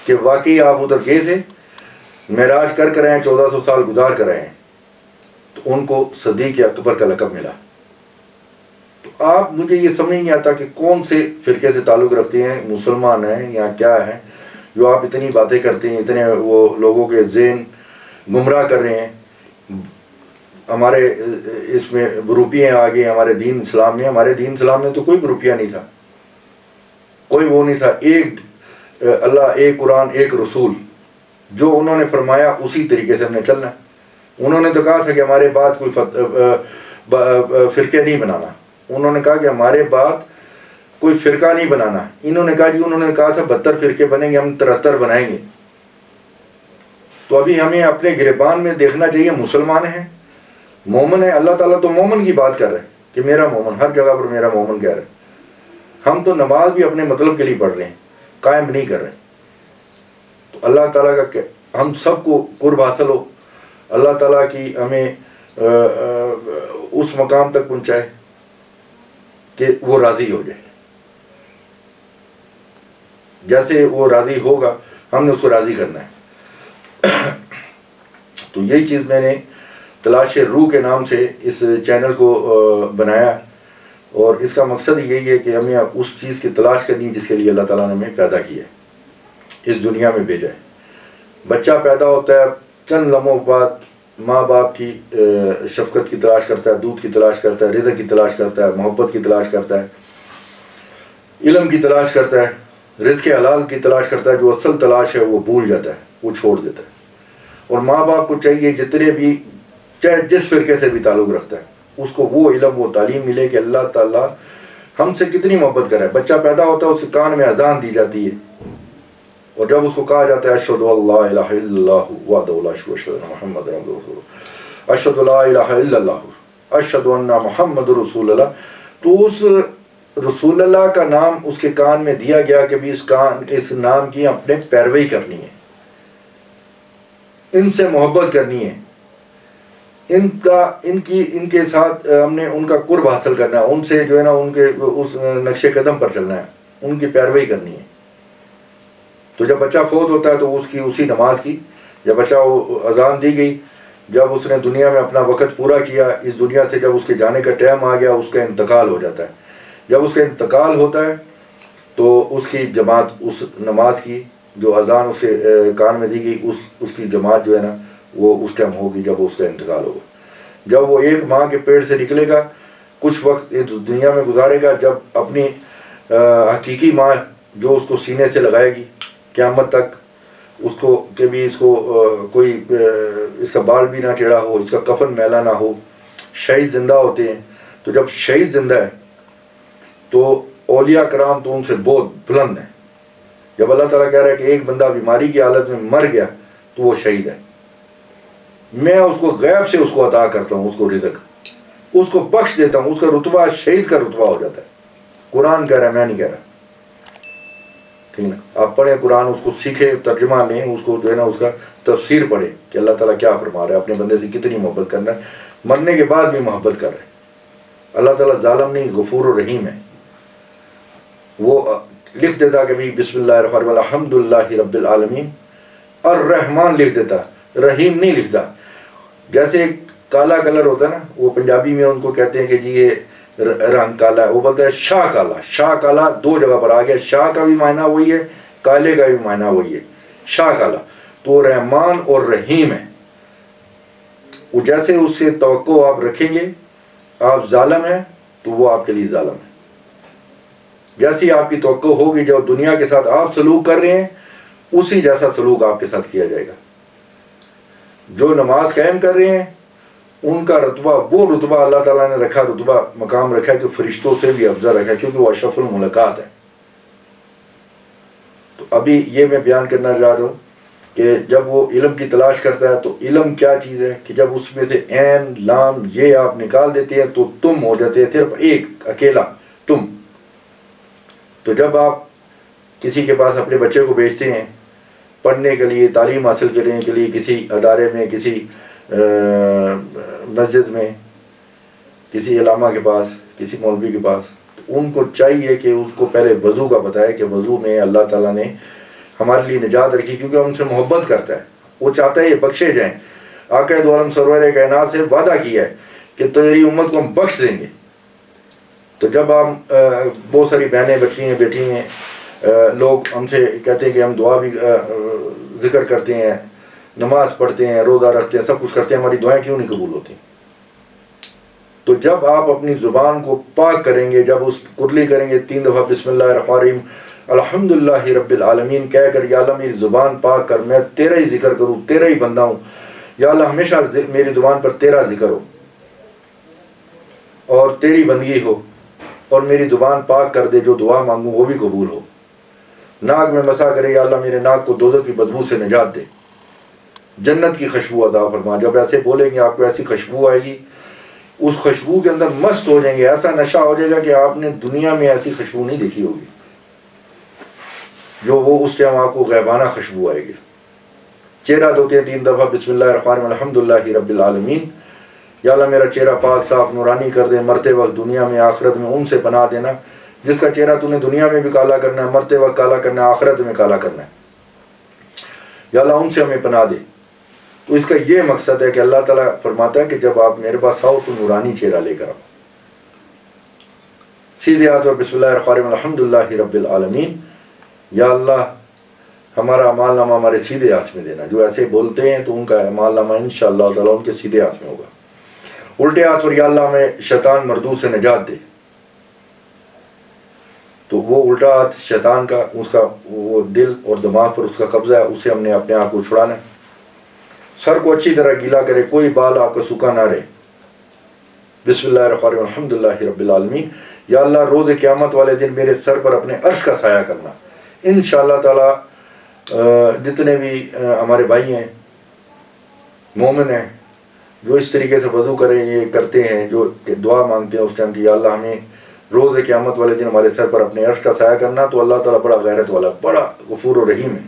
کہ واقعی آپ ادھر گئے تھے، معراج کر آئے ہیں، 1400 سال گزار کر آئے ہیں، تو ان کو صدیق اکبر کا لقب ملا۔ تو آپ، مجھے یہ سمجھ نہیں آتا کہ کون سے فرقے سے تعلق رکھتے ہیں، مسلمان ہیں یا کیا ہیں، جو آپ اتنی باتیں کرتے ہیں، اتنے وہ لوگوں کے ذہن گمراہ کر رہے ہیں۔ ہمارے اس میں بروپیے آ گئے ہمارے دین اسلام میں۔ ہمارے دین اسلام میں تو کوئی بروپیہ نہیں تھا، کوئی وہ نہیں تھا۔ ایک اللہ، ایک قرآن، ایک رسول، جو انہوں نے فرمایا اسی طریقے سے ہم نے چلنا ہے۔ انہوں نے تو کہا تھا کہ ہمارے بعد کوئی فرقے نہیں بنانا، انہوں نے کہا کہ ہمارے بعد کوئی فرقہ نہیں بنانا۔ انہوں نے کہا جی، انہوں نے کہا تھا 72 فرقے بنیں گے، ہم 73 بنائیں گے۔ تو ابھی ہمیں اپنے گریبان میں دیکھنا چاہیے، مسلمان ہیں، مومن ہے۔ اللہ تعالیٰ تو مومن کی بات کر رہے ہیں کہ میرا مومن، ہر جگہ پر میرا مومن کہہ رہے ہیں۔ ہم تو نماز بھی اپنے مطلب کے لیے پڑھ رہے ہیں، قائم نہیں کر رہے. تو اللہ تعالیٰ کا ہم سب کو قرب حاصل ہو، اللہ تعالیٰ کی ہمیں اس مقام تک پہنچائے کہ وہ راضی ہو جائے. جیسے وہ راضی ہوگا ہم نے اس کو راضی کرنا ہے. تو یہی چیز میں نے تلاش روح کے نام سے اس چینل کو بنایا، اور اس کا مقصد یہی ہے کہ ہمیں اس چیز کی تلاش کرنی ہے جس کے لیے اللہ تعالیٰ نے ہمیں پیدا کیا ہے، اس دنیا میں بھیجا ہے. بچہ پیدا ہوتا ہے، چند لمحوں بعد ماں باپ کی شفقت کی تلاش کرتا ہے، دودھ کی تلاش کرتا ہے، رزق کی تلاش کرتا ہے، محبت کی تلاش کرتا ہے، علم کی تلاش کرتا ہے، رزق حلال کی تلاش کرتا ہے. جو اصل تلاش ہے وہ بھول جاتا ہے، وہ چھوڑ دیتا ہے. اور ماں باپ کو چاہیے جتنے بھی چاہے جس فرقے سے بھی تعلق رکھتا ہے اس کو وہ علم وہ تعلیم ملے کہ اللہ تعالیٰ ہم سے کتنی محبت کرے. بچہ پیدا ہوتا ہے، اس کے کان میں اذان دی جاتی ہے، اور جب اس کو کہا جاتا ہے اشہد ان لا الہ الا اللہ وحدہ لا شریک لہ محمد رسول اللہ، اشہد لا الہ الا اللہ اشہد ان محمد رسول اللہ، تو اس رسول اللہ کا نام اس کے کان میں دیا گیا کہ بھی اس نام کی اپنے پیروی کرنی ہے، ان سے محبت کرنی ہے، ان کے ساتھ ہم نے ان کا قرب حاصل کرنا ہے، ان سے جو ہے نا ان کے اس نقش قدم پر چلنا ہے، ان کی پیروی کرنی ہے. تو جب بچہ فوت ہوتا ہے تو اس کی اسی نماز کی، جب بچہ اذان دی گئی، جب اس نے دنیا میں اپنا وقت پورا کیا اس دنیا سے، جب اس کے جانے کا ٹائم آ گیا اس کا انتقال ہو جاتا ہے. جب اس کا انتقال ہوتا ہے تو اس کی جماعت اس نماز کی جو اذان اس کے کان میں دی گئی اس کی جماعت جو ہے نا وہ اس ٹائم ہوگی جب اس کا انتقال ہوگا. جب وہ ایک ماں کے پیٹ سے نکلے گا، کچھ وقت دنیا میں گزارے گا، جب اپنی حقیقی ماں جو اس کو سینے سے لگائے گی قیامت تک، اس کو کہ بھی اس کو کوئی اس کا بال بھی نہ ٹیڑھا ہو، اس کا کفن میلا نہ ہو. شہید زندہ ہوتے ہیں، تو جب شہید زندہ ہے تو اولیاء کرام تو ان سے بہت بلند ہیں. جب اللہ تعالیٰ کہہ رہا ہے کہ ایک بندہ بیماری کی حالت میں مر گیا تو وہ شہید ہے، میں اس کو غیب سے اس کو عطا کرتا ہوں، اس کو رزق اس کو بخش دیتا ہوں، اس کا رتبہ شہید کا رتبہ ہو جاتا ہے. قرآن کہہ رہا ہے، میں نہیں کہہ رہا. ٹھیک نا؟ آپ پڑھیں قرآن، اس کو سیکھیں، ترجمہ لیں، اس کو جو ہے نا اس کا تفسیر پڑھیں کہ اللہ تعالیٰ کیا فرما رہا ہے، اپنے بندے سے کتنی محبت کرنا ہے، مرنے کے بعد بھی محبت کر رہے ہیں. اللہ تعالیٰ ظالم نہیں، غفور و رحیم ہے. وہ لکھ دیتا کہ بھی بسم اللہ الرحمن الرحیم الحمد للہ رب العالمین، الرحمن لکھ دیتا، رحیم نہیں لکھتا. جیسے کالا کلر ہوتا ہے نا، وہ پنجابی میں ان کو کہتے ہیں کہ جی یہ رنگ کالا ہے، وہ بولتا ہے شاہ کالا. شاہ کالا دو جگہ پر آ گیا، شاہ کا بھی معنی وہی ہے، کالے کا بھی معنی وہی ہے، شاہ کالا. تو رحمان اور رحیم ہے. وہ جیسے اس سے توقع آپ رکھیں گے، آپ ظالم ہیں تو وہ آپ کے لیے ظالم ہے. جیسی آپ کی توقع ہوگی جب دنیا کے ساتھ آپ سلوک کر رہے ہیں اسی جیسا سلوک آپ کے ساتھ کیا جائے گا. جو نماز قائم کر رہے ہیں ان کا رتبہ، وہ رتبہ اللہ تعالیٰ نے رکھا، رتبہ مقام رکھا ہے کہ فرشتوں سے بھی افضل رکھا ہے، کیونکہ وہ اشرف المخلوقات ہے. تو ابھی یہ میں بیان کرنا چاہ رہا ہوں کہ جب وہ علم کی تلاش کرتا ہے تو علم کیا چیز ہے کہ جب اس میں سے عین لام یہ آپ نکال دیتے ہیں تو تم ہو جاتے ہیں، صرف ایک اکیلا تم. تو جب آپ کسی کے پاس اپنے بچے کو بھیجتے ہیں پڑھنے کے لیے، تعلیم حاصل کرنے کے لیے، کسی ادارے میں، کسی مسجد میں، کسی علامہ کے پاس، کسی مولوی کے پاس، تو ان کو چاہیے کہ اس کو پہلے وضو کا بتائے کہ وضو میں اللہ تعالیٰ نے ہمارے لیے نجات رکھی، کیونکہ ہم ان سے محبت کرتا ہے، وہ چاہتا ہے یہ بخشے جائیں. آقا دو عالم سرور کائنات سے وعدہ کیا ہے کہ تیری امت کو ہم بخش دیں گے. تو جب ہم بہت ساری بہنیں بیٹھی ہیں لوگ ہم سے کہتے ہیں کہ ہم دعا بھی ذکر کرتے ہیں، نماز پڑھتے ہیں، روزہ رکھتے ہیں، سب کچھ کرتے ہیں، ہماری دعائیں کیوں نہیں قبول ہوتی؟ تو جب آپ اپنی زبان کو پاک کریں گے، جب اس کرلی کریں گے 3 دفعہ بسم اللہ الرحمن الرحیم الحمدللہ رب العالمین کہہ کر، یا اللہ میری زبان پاک کر، میں تیرا ہی ذکر کروں، تیرا ہی بندہ ہوں، یا اللہ ہمیشہ میری زبان پر تیرا ذکر ہو اور تیری بندگی ہو، اور میری زبان پاک کر دے، جو دعا مانگوں وہ بھی قبول ہو. ناک میں مسا کرے، یا اللہ میرے ناک کو دوزخ کی بدبو سے نجات دے، جنت کی خوشبو عطا فرما. جب ایسے بولیں گے آپ کو ایسی خوشبو آئے گی اس خوشبو کے اندر مست ہو جائیں گے، ایسا نشہ ہو جائے گا کہ آپ نے دنیا میں ایسی خوشبو نہیں دیکھی ہوگی جو وہ اس ٹائم آپ کو غیبانہ خوشبو آئے گی۔ چہرہ دھوتے ہیں 3 دفعہ بسم اللہ الرحمن الرحیم الحمدللہ رب العالمین، یا اللہ میرا چہرہ پاک صاف نورانی کر دے، مرتے وقت دنیا میں آخرت میں ان سے پناہ دینا جس کا چہرہ تو نے دنیا میں بھی کالا کرنا ہے، مرتے وقت کالا کرنا ہے، آخرت میں کالا کرنا ہے، یا اللہ ان سے ہمیں پناہ دے۔ تو اس کا یہ مقصد ہے کہ اللہ تعالیٰ فرماتا ہے کہ جب آپ میرے پاس آؤ تو نورانی چہرہ لے کر آؤ، سیدھے ہاتھ اور بسم اللہ الرحمن الرحیم الحمدللہ رب العالمین، یا اللہ ہمارا اعمال نامہ ہمارے سیدھے ہاتھ میں دینا۔ جو ایسے بولتے ہیں تو ان کا اعمال نامہ انشاءاللہ تعالیٰ ان کے سیدھے ہاتھ میں ہوگا۔ الٹے ہاتھ پر یا اللہ ہمیں شیطان مردود سے نجات دے، تو وہ الٹا ہاتھ شیطان کا، اس کا وہ دل اور دماغ پر اس کا قبضہ ہے، اسے ہم نے اپنے آپ کو چھڑانا ہے۔ سر کو اچھی طرح گیلا کرے، کوئی بال آپ کا سوکھا نہ رہے، بسم اللہ الرحمن الرحیم الحمدللہ رب العالمین، یا اللہ روز قیامت والے دن میرے سر پر اپنے عرش کا سایہ کرنا۔ انشاءاللہ تعالیٰ جتنے بھی ہمارے بھائی ہیں مومن ہیں جو اس طریقے سے وضو کریں، یہ کرتے ہیں، جو دعا مانگتے ہیں اس ٹائم کہ یا اللہ ہمیں روز قیامت والے دن ہمارے سر پر اپنے عرش کا سایہ کرنا، تو اللہ تعالیٰ بڑا غیرت والا، بڑا غفور و رحیم ہے،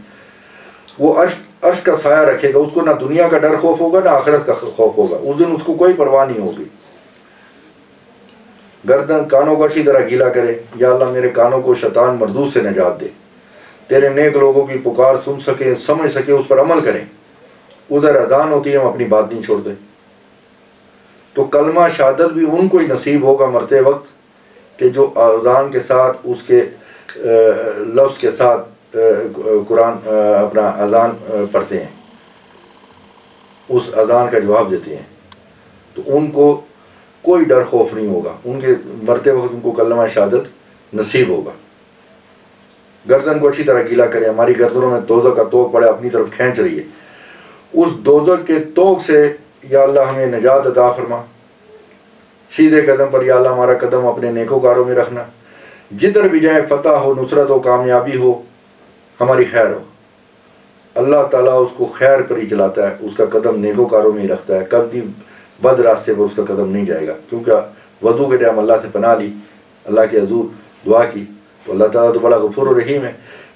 وہ عرش کا سایہ رکھے گا، اس کو نہ دنیا کا ڈر خوف ہوگا نہ آخرت کا خوف ہوگا، اس دن اس کو کوئی پرواہ نہیں ہوگی۔ گردن کانوں کو اچھی طرح گیلا کرے، یا اللہ میرے کانوں کو شیطان مردود سے نجات دے، تیرے نیک لوگوں کی پکار سن سکے، سمجھ سکے، اس پر عمل کریں۔ ادھر اذان ہوتی ہے ہم اپنی بات نہیں چھوڑتے، تو کلمہ شہادت بھی ان کو ہی نصیب ہوگا مرتے وقت کہ جو اذان کے ساتھ اس کے لفظ کے ساتھ قرآن اپنا اذان پڑھتے ہیں، اس اذان کا جواب دیتے ہیں، تو ان کو کوئی ڈر خوف نہیں ہوگا، ان کے مرتے وقت ان کو کلمہ شہادت نصیب ہوگا۔ گردن کو اچھی طرح گیلا کرے، ہماری گردنوں میں دوزخ کا توق پڑے، اپنی طرف کھینچ رہی ہے، اس دوزخ کے توق سے یا اللہ ہمیں نجات عطا فرما۔ سیدھے قدم پر یا اللہ ہمارا قدم اپنے نیکوکاروں میں رکھنا، جدھر بھی جائیں فتح ہو، نصرت ہو، کامیابی ہو، ہماری خیر ہو۔ اللہ تعالیٰ اس کو خیر پر ہی چلاتا ہے، اس کا قدم نیکوکاروں میں ہی رکھتا ہے، کبھی بد راستے پر اس کا قدم نہیں جائے گا، کیونکہ وضو کے ٹائم اللہ سے پناہ لی، اللہ کے حضور دعا کی، تو اللہ تعالیٰ تو بڑا غفور و رحیم ہے،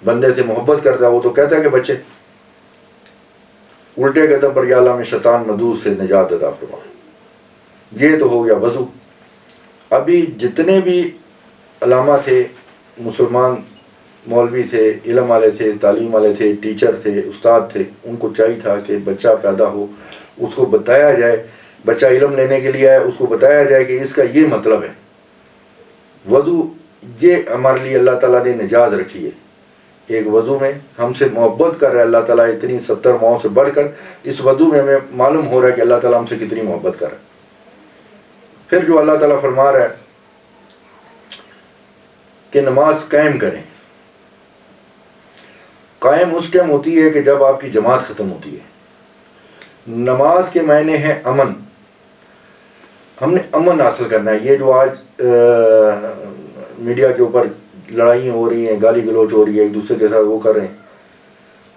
بندے سے محبت کرتا ہے، وہ تو کہتا ہے کہ بچے۔ الٹے قدم پر یا اللہ میں شیطان مردود سے نجات عطا فرما۔ یہ تو ہو گیا وضو۔ ابھی جتنے بھی علماء تھے، مسلمان مولوی تھے، علم والے تھے، تعلیم والے تھے، ٹیچر تھے، استاد تھے، ان کو چاہیے تھا کہ بچہ پیدا ہو اس کو بتایا جائے، بچہ علم لینے کے لیے آئے اس کو بتایا جائے کہ اس کا یہ مطلب ہے، وضو یہ ہمارے لیے اللہ تعالیٰ نے نجات رکھی ہے۔ ایک وضو میں ہم سے محبت کر رہا ہے اللہ تعالیٰ، اتنی 70 ماؤں سے بڑھ کر اس وضو میں ہمیں معلوم ہو رہا ہے کہ اللہ تعالیٰ ہم سے کتنی محبت کر رہا ہے۔ پھر جو اللہ تعالیٰ فرما رہا ہے کہ نماز قائم کریں، قائم اس ٹائم ہوتی ہے کہ جب آپ کی جماعت ختم ہوتی ہے۔ نماز کے معنی ہے امن، ہم نے امن حاصل کرنا ہے۔ یہ جو آج میڈیا کے اوپر لڑائیاں ہو رہی ہیں، گالی گلوچ ہو رہی ہے، ایک دوسرے کے ساتھ وہ کر رہے ہیں،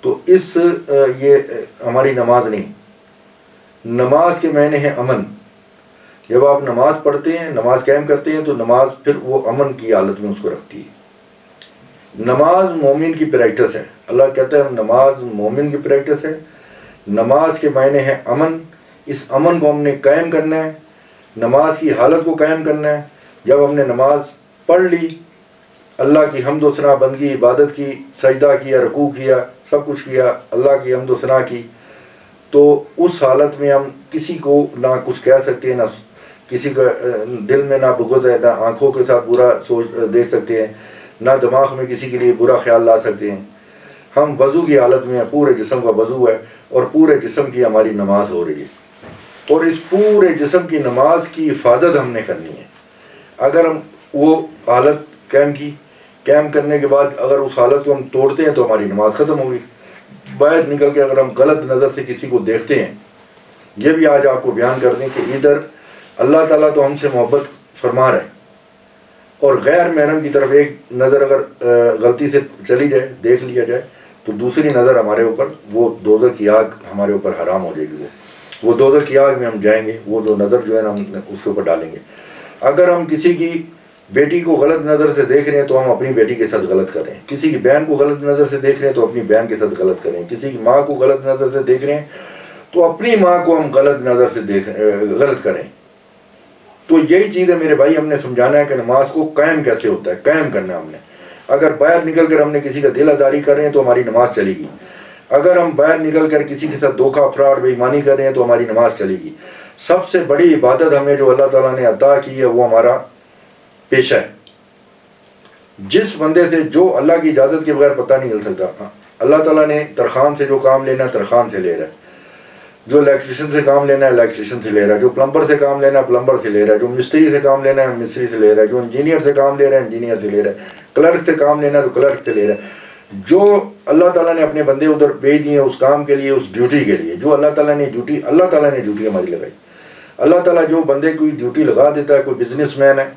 تو یہ ہماری نماز نہیں۔ نماز کے معنی ہے امن۔ جب آپ نماز پڑھتے ہیں، نماز قائم کرتے ہیں، تو نماز پھر وہ امن کی حالت میں اس کو رکھتی ہے۔ نماز مومن کی پریکٹس ہے، اللہ کہتا ہے نماز مومن کی پریکٹس ہے۔ نماز کے معنی ہے امن، اس امن کو ہم نے قائم کرنا ہے، نماز کی حالت کو قائم کرنا ہے۔ جب ہم نے نماز پڑھ لی، اللہ کی حمد و ثنا، بندگی، عبادت کی، سجدہ کیا، رکوع کیا، سب کچھ کیا، اللہ کی حمد و ثنا کی، تو اس حالت میں ہم کسی کو نہ کچھ کہہ سکتے ہیں، نہ کسی کا دل میں نہ بغض ہے، نہ آنکھوں کے ساتھ برا دیکھ سکتے ہیں، نہ دماغ میں کسی کے لیے برا خیال لا سکتے ہیں۔ ہم وضو کی حالت میں ہیں، پورے جسم کا وضو ہے اور پورے جسم کی ہماری نماز ہو رہی ہے، اور اس پورے جسم کی نماز کی حفاظت ہم نے کرنی ہے۔ اگر ہم وہ حالت قائم کرنے کے بعد اگر اس حالت کو ہم توڑتے ہیں تو ہماری نماز ختم ہوگی۔ باہر نکل کے اگر ہم غلط نظر سے کسی کو دیکھتے ہیں، یہ بھی آج آپ کو بیان کر دیں کہ ادھر اللہ تعالیٰ تو ہم سے محبت فرما رہا ہے، اور غیر محرم کی طرف ایک نظر اگر غلطی سے چلی جائے، دیکھ لیا جائے، تو دوسری نظر ہمارے اوپر وہ دوزخ کی آگ ہمارے اوپر حرام ہو جائے گی۔ وہ وہ دوزخ کی آگ میں ہم جائیں گے، وہ جو نظر جو ہے نا ہم اس کے اوپر ڈالیں گے۔ اگر ہم کسی کی بیٹی کو غلط نظر سے دیکھ رہے ہیں تو ہم اپنی بیٹی کے ساتھ غلط کر رہے ہیں، کسی کی بہن کو غلط نظر سے دیکھ رہے ہیں تو اپنی بہن کے ساتھ غلط کر رہے ہیں، کسی کی ماں کو غلط نظر سے دیکھ رہے ہیں تو اپنی ماں کو ہم غلط نظر سے غلط کریں۔ تو یہی چیز ہے میرے بھائی، ہم نے سمجھانا ہے کہ نماز کو قائم کیسے ہوتا ہے، قائم کرنا ہے ہم نے۔ اگر باہر نکل کر ہم نے کسی کا دل آزاری کر رہے ہیں تو ہماری نماز چلے گی، اگر ہم باہر نکل کر کسی کے ساتھ دھوکہ فراڈ بے ایمانی کر رہے ہیں تو ہماری نماز چلے گی۔ سب سے بڑی عبادت ہمیں جو اللہ تعالیٰ نے عطا کی ہے وہ ہمارا پیشہ ہے۔ جس بندے سے جو اللہ کی اجازت کے بغیر پتہ نہیں چل سکتا، اللہ تعالیٰ نے ترخان سے جو کام لینا ہے ترخان سے لے رہا ہے، جو الیکٹریشین سے کام لینا ہے الیکٹریشین سے لے رہا ہے، جو پلمبر سے کام لینا ہے پلمبر سے لے رہا ہے، جو مستری سے کام لینا ہے مستری سے لے رہا ہے، جو انجینئر سے کام لے رہا ہے انجینئر سے لے رہا ہے، کلرک سے کام لینا ہے تو کلرک سے لے رہا ہے۔ جو اللہ تعالیٰ نے اپنے بندے ادھر بھیج دیے اس کام کے لیے، اس ڈیوٹی کے لیے، جو اللہ تعالیٰ نے ڈیوٹی ہماری لگائی۔ اللہ تعالیٰ جو بندے کو ڈیوٹی لگا دیتا ہے، کوئی بزنس مین ہے،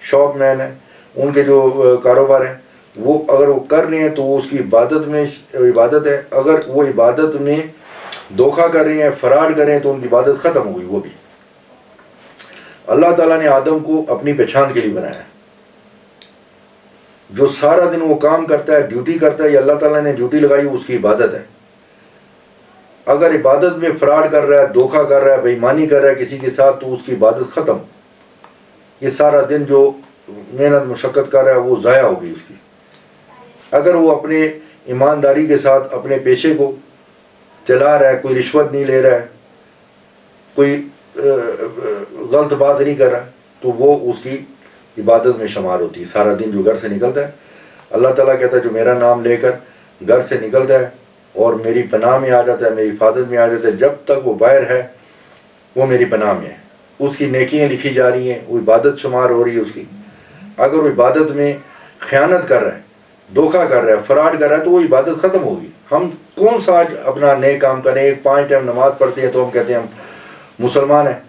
شاپ مین ہے، ان کے جو کاروبار ہیں وہ اگر وہ کر رہے ہیں تو وہ اس کی عبادت میں عبادت ہے، اگر وہ عبادت میں دھوکہ کر رہے ہیں فراڈ کر رہے ہیں تو ان کی عبادت ختم ہو گئی۔ وہ بھی اللہ تعالیٰ نے آدم کو اپنی پہچان کے لیے بنایا ہے، جو سارا دن وہ کام کرتا ہے ڈیوٹی کرتا ہے، یہ اللہ تعالیٰ نے ڈیوٹی لگائی اس کی عبادت ہے۔ اگر عبادت میں فراڈ کر رہا ہے، دھوکہ کر رہا ہے، بے ایمانی کر رہا ہے کسی کے ساتھ تو اس کی عبادت ختم۔ یہ سارا دن جو محنت مشقت کر رہا ہے وہ ضائع ہوگی اس کی۔ اگر وہ اپنے ایمانداری کے ساتھ اپنے پیشے کو چلا رہا ہے، کوئی رشوت نہیں لے رہا ہے، کوئی غلط بات نہیں کر رہا، تو وہ اس کی عبادت میں شمار ہوتی ہے۔ سارا دن جو گھر سے نکلتا ہے، اللہ تعالیٰ کہتا ہے جو میرا نام لے کر گھر سے نکلتا ہے اور میری پناہ میں آ جاتا ہے، میری حفاظت میں آ جاتا ہے، جب تک وہ باہر ہے وہ میری پناہ میں ہے، اس کی نیکیاں لکھی جا رہی ہیں، وہ عبادت شمار ہو رہی ہے اس کی۔ اگر وہ عبادت میں خیانت کر رہا ہے، دھوکہ کر رہا ہے، فراڈ کر رہا ہے تو وہ عبادت ختم ہوگی۔ ہم کون سا آج اپنا نیک کام کریں؟ ایک 5 ٹائم نماز پڑھتے ہیں تو ہم کہتے ہیں ہم مسلمان ہیں۔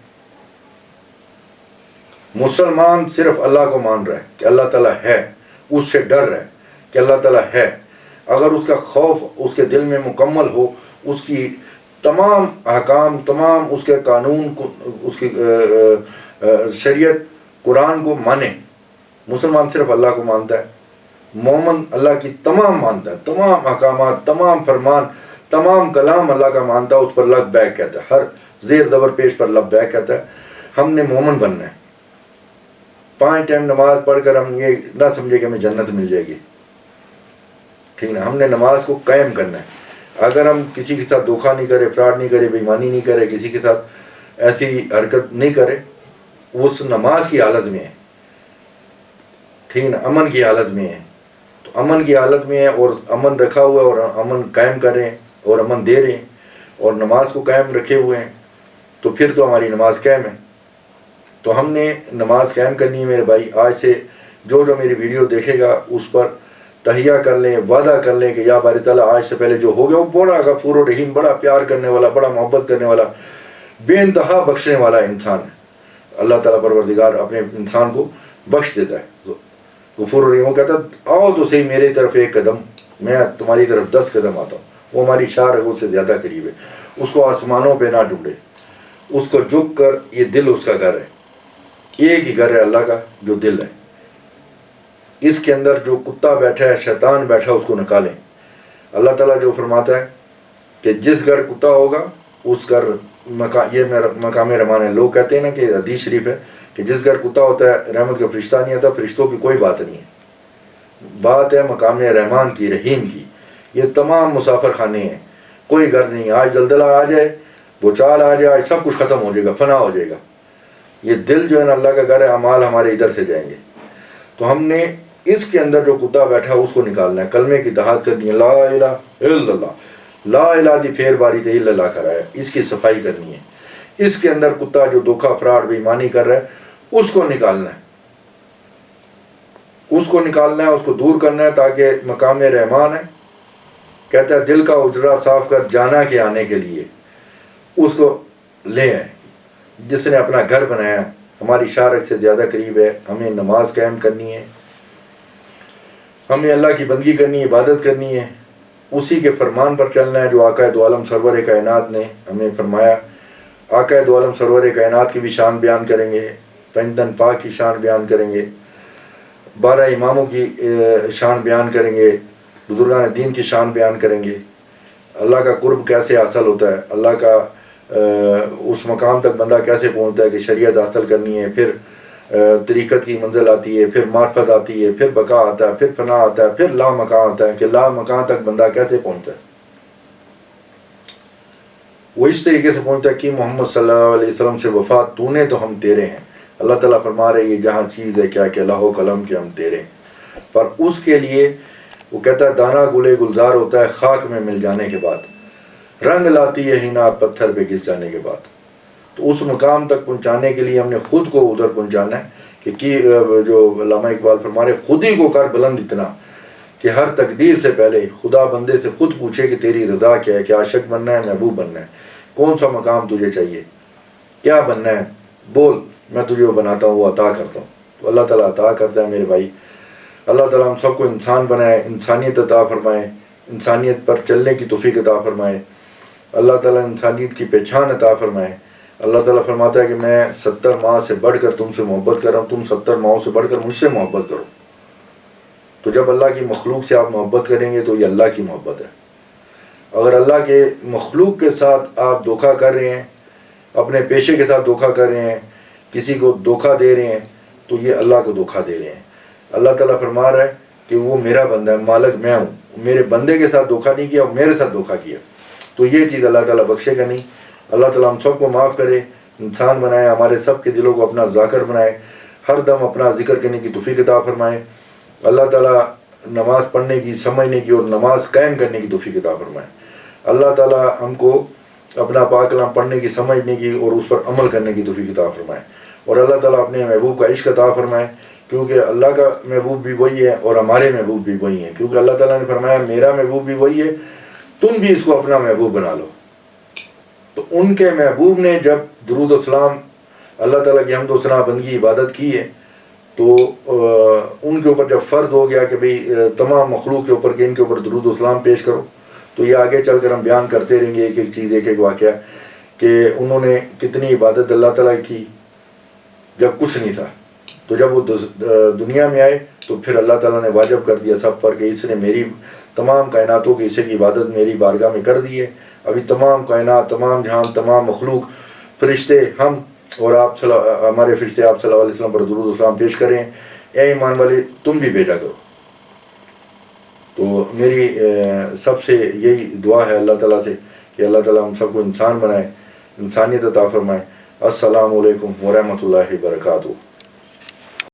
مسلمان صرف اللہ کو مان رہا ہے کہ اللہ تعالیٰ ہے، اس سے ڈر رہا ہے کہ اللہ تعالیٰ ہے۔ اگر اس کا خوف اس کے دل میں مکمل ہو، اس کی تمام احکام، تمام اس کے قانون کو، اس کی شریعت قرآن کو مانے۔ مسلمان صرف اللہ کو مانتا ہے، مومن اللہ کی تمام مانتا ہے، تمام احکامات، تمام فرمان، تمام کلام اللہ کا مانتا ہے، اس پر لبیک کہتا ہے، ہر زیر زبر پیش پر لبیک کہتا ہے۔ ہم نے مومن بننا ہے۔ 5 ٹائم نماز پڑھ کر ہم یہ نہ سمجھے کہ ہمیں جنت مل جائے گی، ٹھیک نا؟ ہم نے نماز کو قائم کرنا ہے۔ اگر ہم کسی کے ساتھ دھوکہ نہیں کرے، فراڈ نہیں کرے، بے ایمانی نہیں کرے، کسی کے ساتھ ایسی حرکت نہیں کرے، اس نماز کی حالت میں ہے، ٹھیک نا؟ امن کی حالت میں ہے، تو امن کی حالت میں ہے اور امن رکھا ہوا ہے اور امن قائم کر رہے ہیں اور امن دے رہے ہیں اور نماز کو قائم رکھے ہوئے ہیں، تو پھر تو ہماری نماز قائم ہے۔ تو ہم نے نماز قائم کرنی ہے میرے بھائی۔ آج سے جو میری ویڈیو دیکھے گا اس پر تہیہ کر لیں، وعدہ کر لیں کہ یا باری تعالیٰ آج سے پہلے جو ہو گیا، وہ بڑا غفور و رحیم، بڑا پیار کرنے والا، بڑا محبت کرنے والا، بے انتہا بخشنے والا انسان ہے۔ اللہ تعالیٰ پروردگار اپنے انسان کو بخش دیتا ہے، غفور و رحیم۔ وہ کہتا ہے آؤ تو صحیح میری طرف 1 قدم، میں تمہاری طرف 10 قدم آتا ہوں۔ وہ ہماری شاہ رگوں سے زیادہ قریب ہے، اس کو آسمانوں پہ نہ ڈھونڈے، اس کو جھک کر، یہ دل اس کا گھر ہے، ایک ہی گھر ہے اللہ کا جو دل ہے۔ اس کے اندر جو کتا بیٹھا ہے، شیطان بیٹھا ہے، اس کو نکالیں۔ اللہ تعالیٰ جو فرماتا ہے کہ جس گھر کتا ہوگا اس گھر یہ مقام رحمان ہے۔ لوگ کہتے ہیں نا کہ حدیث شریف ہے کہ جس گھر کتا ہوتا ہے رحمت کا فرشتہ نہیں آتا، فرشتوں کی کوئی بات نہیں ہے، بات ہے مقام رحمان کی، رحیم کی۔ یہ تمام مسافر خانے ہیں، کوئی گھر نہیں ہے۔ آج زلزلہ آ جائے، بھوچال آ جائے، آج سب کچھ ختم ہو جائے گا، فنا ہو جائے گا۔ یہ دل جو ہے نا اللہ کا گھر ہے، اعمال ہمارے ادھر سے جائیں گے۔ تو ہم نے اس کے اندر جو کتا بیٹھا اس کو نکالنا ہے، کلمے کی دہات کرنی ہے، لا الہ الا اللہ، لا الہ دی پھیر باری تے الا اللہ کرایا، اس کی صفائی کرنی ہے۔ اس کے اندر کتا جو دھوکہ فراڈ بے ایمانی کر رہا ہے اس کو نکالنا ہے، اس کو نکالنا ہے، اس کو دور کرنا ہے، تاکہ مقام رحمان ہے، کہتا ہے دل کا اجرا صاف کر جانا کے آنے کے لیے اس کو لے آئے۔ جس نے اپنا گھر بنایا ہماری شارک سے زیادہ قریب ہے۔ ہمیں نماز قائم کرنی ہے، ہمیں اللہ کی بندگی کرنی ہے، عبادت کرنی ہے، اسی کے فرمان پر چلنا ہے جو آقا دو عالم سرور کائنات نے ہمیں فرمایا آقا دو عالم سرور کائنات کی بھی شان بیان کریں گے، پنجتن پاک کی شان بیان کریں گے، 12 اماموں کی شان بیان کریں گے، بزرگان دین کی شان بیان کریں گے، اللہ کا قرب کیسے حاصل ہوتا ہے، اللہ کا اس مقام تک بندہ کیسے پہنچتا ہے کہ شریعت حاصل کرنی ہے، پھر طریقت کی منزل آتی ہے، پھر معرفت آتی ہے، پھر بقا آتا ہے، پھر فنا آتا ہے، پھر لا مکان آتا ہے کہ لا مکان تک بندہ کیسے پہنچتا ہے۔ وہ اس طریقے سے پہنچتا ہے کہ محمد صلی اللہ علیہ وسلم سے وفات تو نے تو ہم تیرے ہیں۔ اللہ تعالیٰ فرما رہے یہ جہاں چیز ہے کیا کہ لوح و قلم کے ہم تیرے ہیں، پر اس کے لیے وہ کہتا ہے دانا گلے گلزار ہوتا ہے خاک میں مل جانے کے بعد، رنگ لاتی ہے ہینا پتھر پہ گس جانے کے بعد۔ تو اس مقام تک پہنچانے کے لیے ہم نے خود کو ادھر پہنچانا ہے کہ جو علامہ اقبال فرما رہے خود ہی کو کر بلند اتنا کہ ہر تقدیر سے پہلے خدا بندے سے خود پوچھے کہ تیری رضا کیا ہے، کہ عاشق بننا ہے، محبوب بننا ہے، کون سا مقام تجھے چاہیے، کیا بننا ہے، بول میں تجھے وہ بناتا ہوں، وہ عطا کرتا ہوں۔ تو اللہ تعالیٰ عطا کرتا ہے میرے بھائی۔ اللہ تعالیٰ ہم سب کو انسان بنائے، انسانیت عطا فرمائے، انسانیت پر چلنے کی توفیق عطا فرمائے، اللہ تعالیٰ انسانیت کی پہچان عطا فرمائے۔ اللہ تعالیٰ فرماتا ہے کہ میں 70 ماہ سے بڑھ کر تم سے محبت کر رہا ہوں، تم 70 ماہوں سے بڑھ کر مجھ سے محبت کرو۔ تو جب اللہ کی مخلوق سے آپ محبت کریں گے تو یہ اللہ کی محبت ہے۔ اگر اللہ کے مخلوق کے ساتھ آپ دھوکہ کر رہے ہیں، اپنے پیشے کے ساتھ دھوکہ کر رہے ہیں، کسی کو دھوکہ دے رہے ہیں، تو یہ اللہ کو دھوکہ دے رہے ہیں۔ اللہ تعالیٰ فرما رہا ہے کہ وہ میرا بندہ ہے، مالک میں ہوں، میرے بندے کے ساتھ دھوکہ نہیں کیا، میرے ساتھ دھوکہ کیا، تو یہ چیز اللہ تعالیٰ بخشے گا نہیں۔ اللہ تعالیٰ ہم سب کو معاف کرے، انسان بنائے، ہمارے سب کے دلوں کو اپنا ذاکر بنائے، ہر دم اپنا ذکر کرنے کی توفیق عطا فرمائے۔ اللہ تعالیٰ نماز پڑھنے کی، سمجھنے کی اور نماز قائم کرنے کی توفیق عطا فرمائے۔ اللہ تعالیٰ ہم کو اپنا پاک کلام پڑھنے کی، سمجھنے کی اور اس پر عمل کرنے کی توفیق عطا فرمائے، اور اللہ تعالیٰ اپنے محبوب کا عشق عطا فرمائے، کیونکہ اللہ کا محبوب بھی وہی ہے اور ہمارے محبوب بھی وہی ہیں، کیونکہ اللہ تعالیٰ نے فرمایا میرا محبوب بھی وہی ہے، تم بھی اس کو اپنا محبوب بنا لو۔ تو ان کے محبوب نے جب درود و سلام اللہ تعالیٰ کی حمد و ثنا بندگی عبادت کی ہے، تو ان کے اوپر جب فرض ہو گیا کہ بھئی تمام مخلوق کے اوپر کہ ان کے اوپر درود و سلام پیش کرو، تو یہ آگے چل کر ہم بیان کرتے رہیں گے ایک ایک چیز، ایک ایک واقعہ کہ انہوں نے کتنی عبادت اللہ تعالیٰ کی جب کچھ نہیں تھا۔ تو جب وہ دنیا میں آئے تو پھر اللہ تعالیٰ نے واجب کر دیا سب پر کہ اس نے میری تمام کائناتوں کے حصے کی عبادت میری بارگاہ میں کر دی ہے۔ ابھی تمام کائنات، تمام جہان، تمام مخلوق، فرشتے، ہم اور آپ ہمارے فرشتے آپ صلی اللہ علیہ وسلم پر درود و سلام پیش کریں، اے ایمان والے تم بھی بھیجا کرو۔ تو میری سب سے یہی دعا ہے اللہ تعالیٰ سے کہ اللہ تعالیٰ ہم سب کو انسان بنائے، انسانیت عطا فرمائے۔ السلام علیکم ورحمۃ اللہ وبرکاتہ۔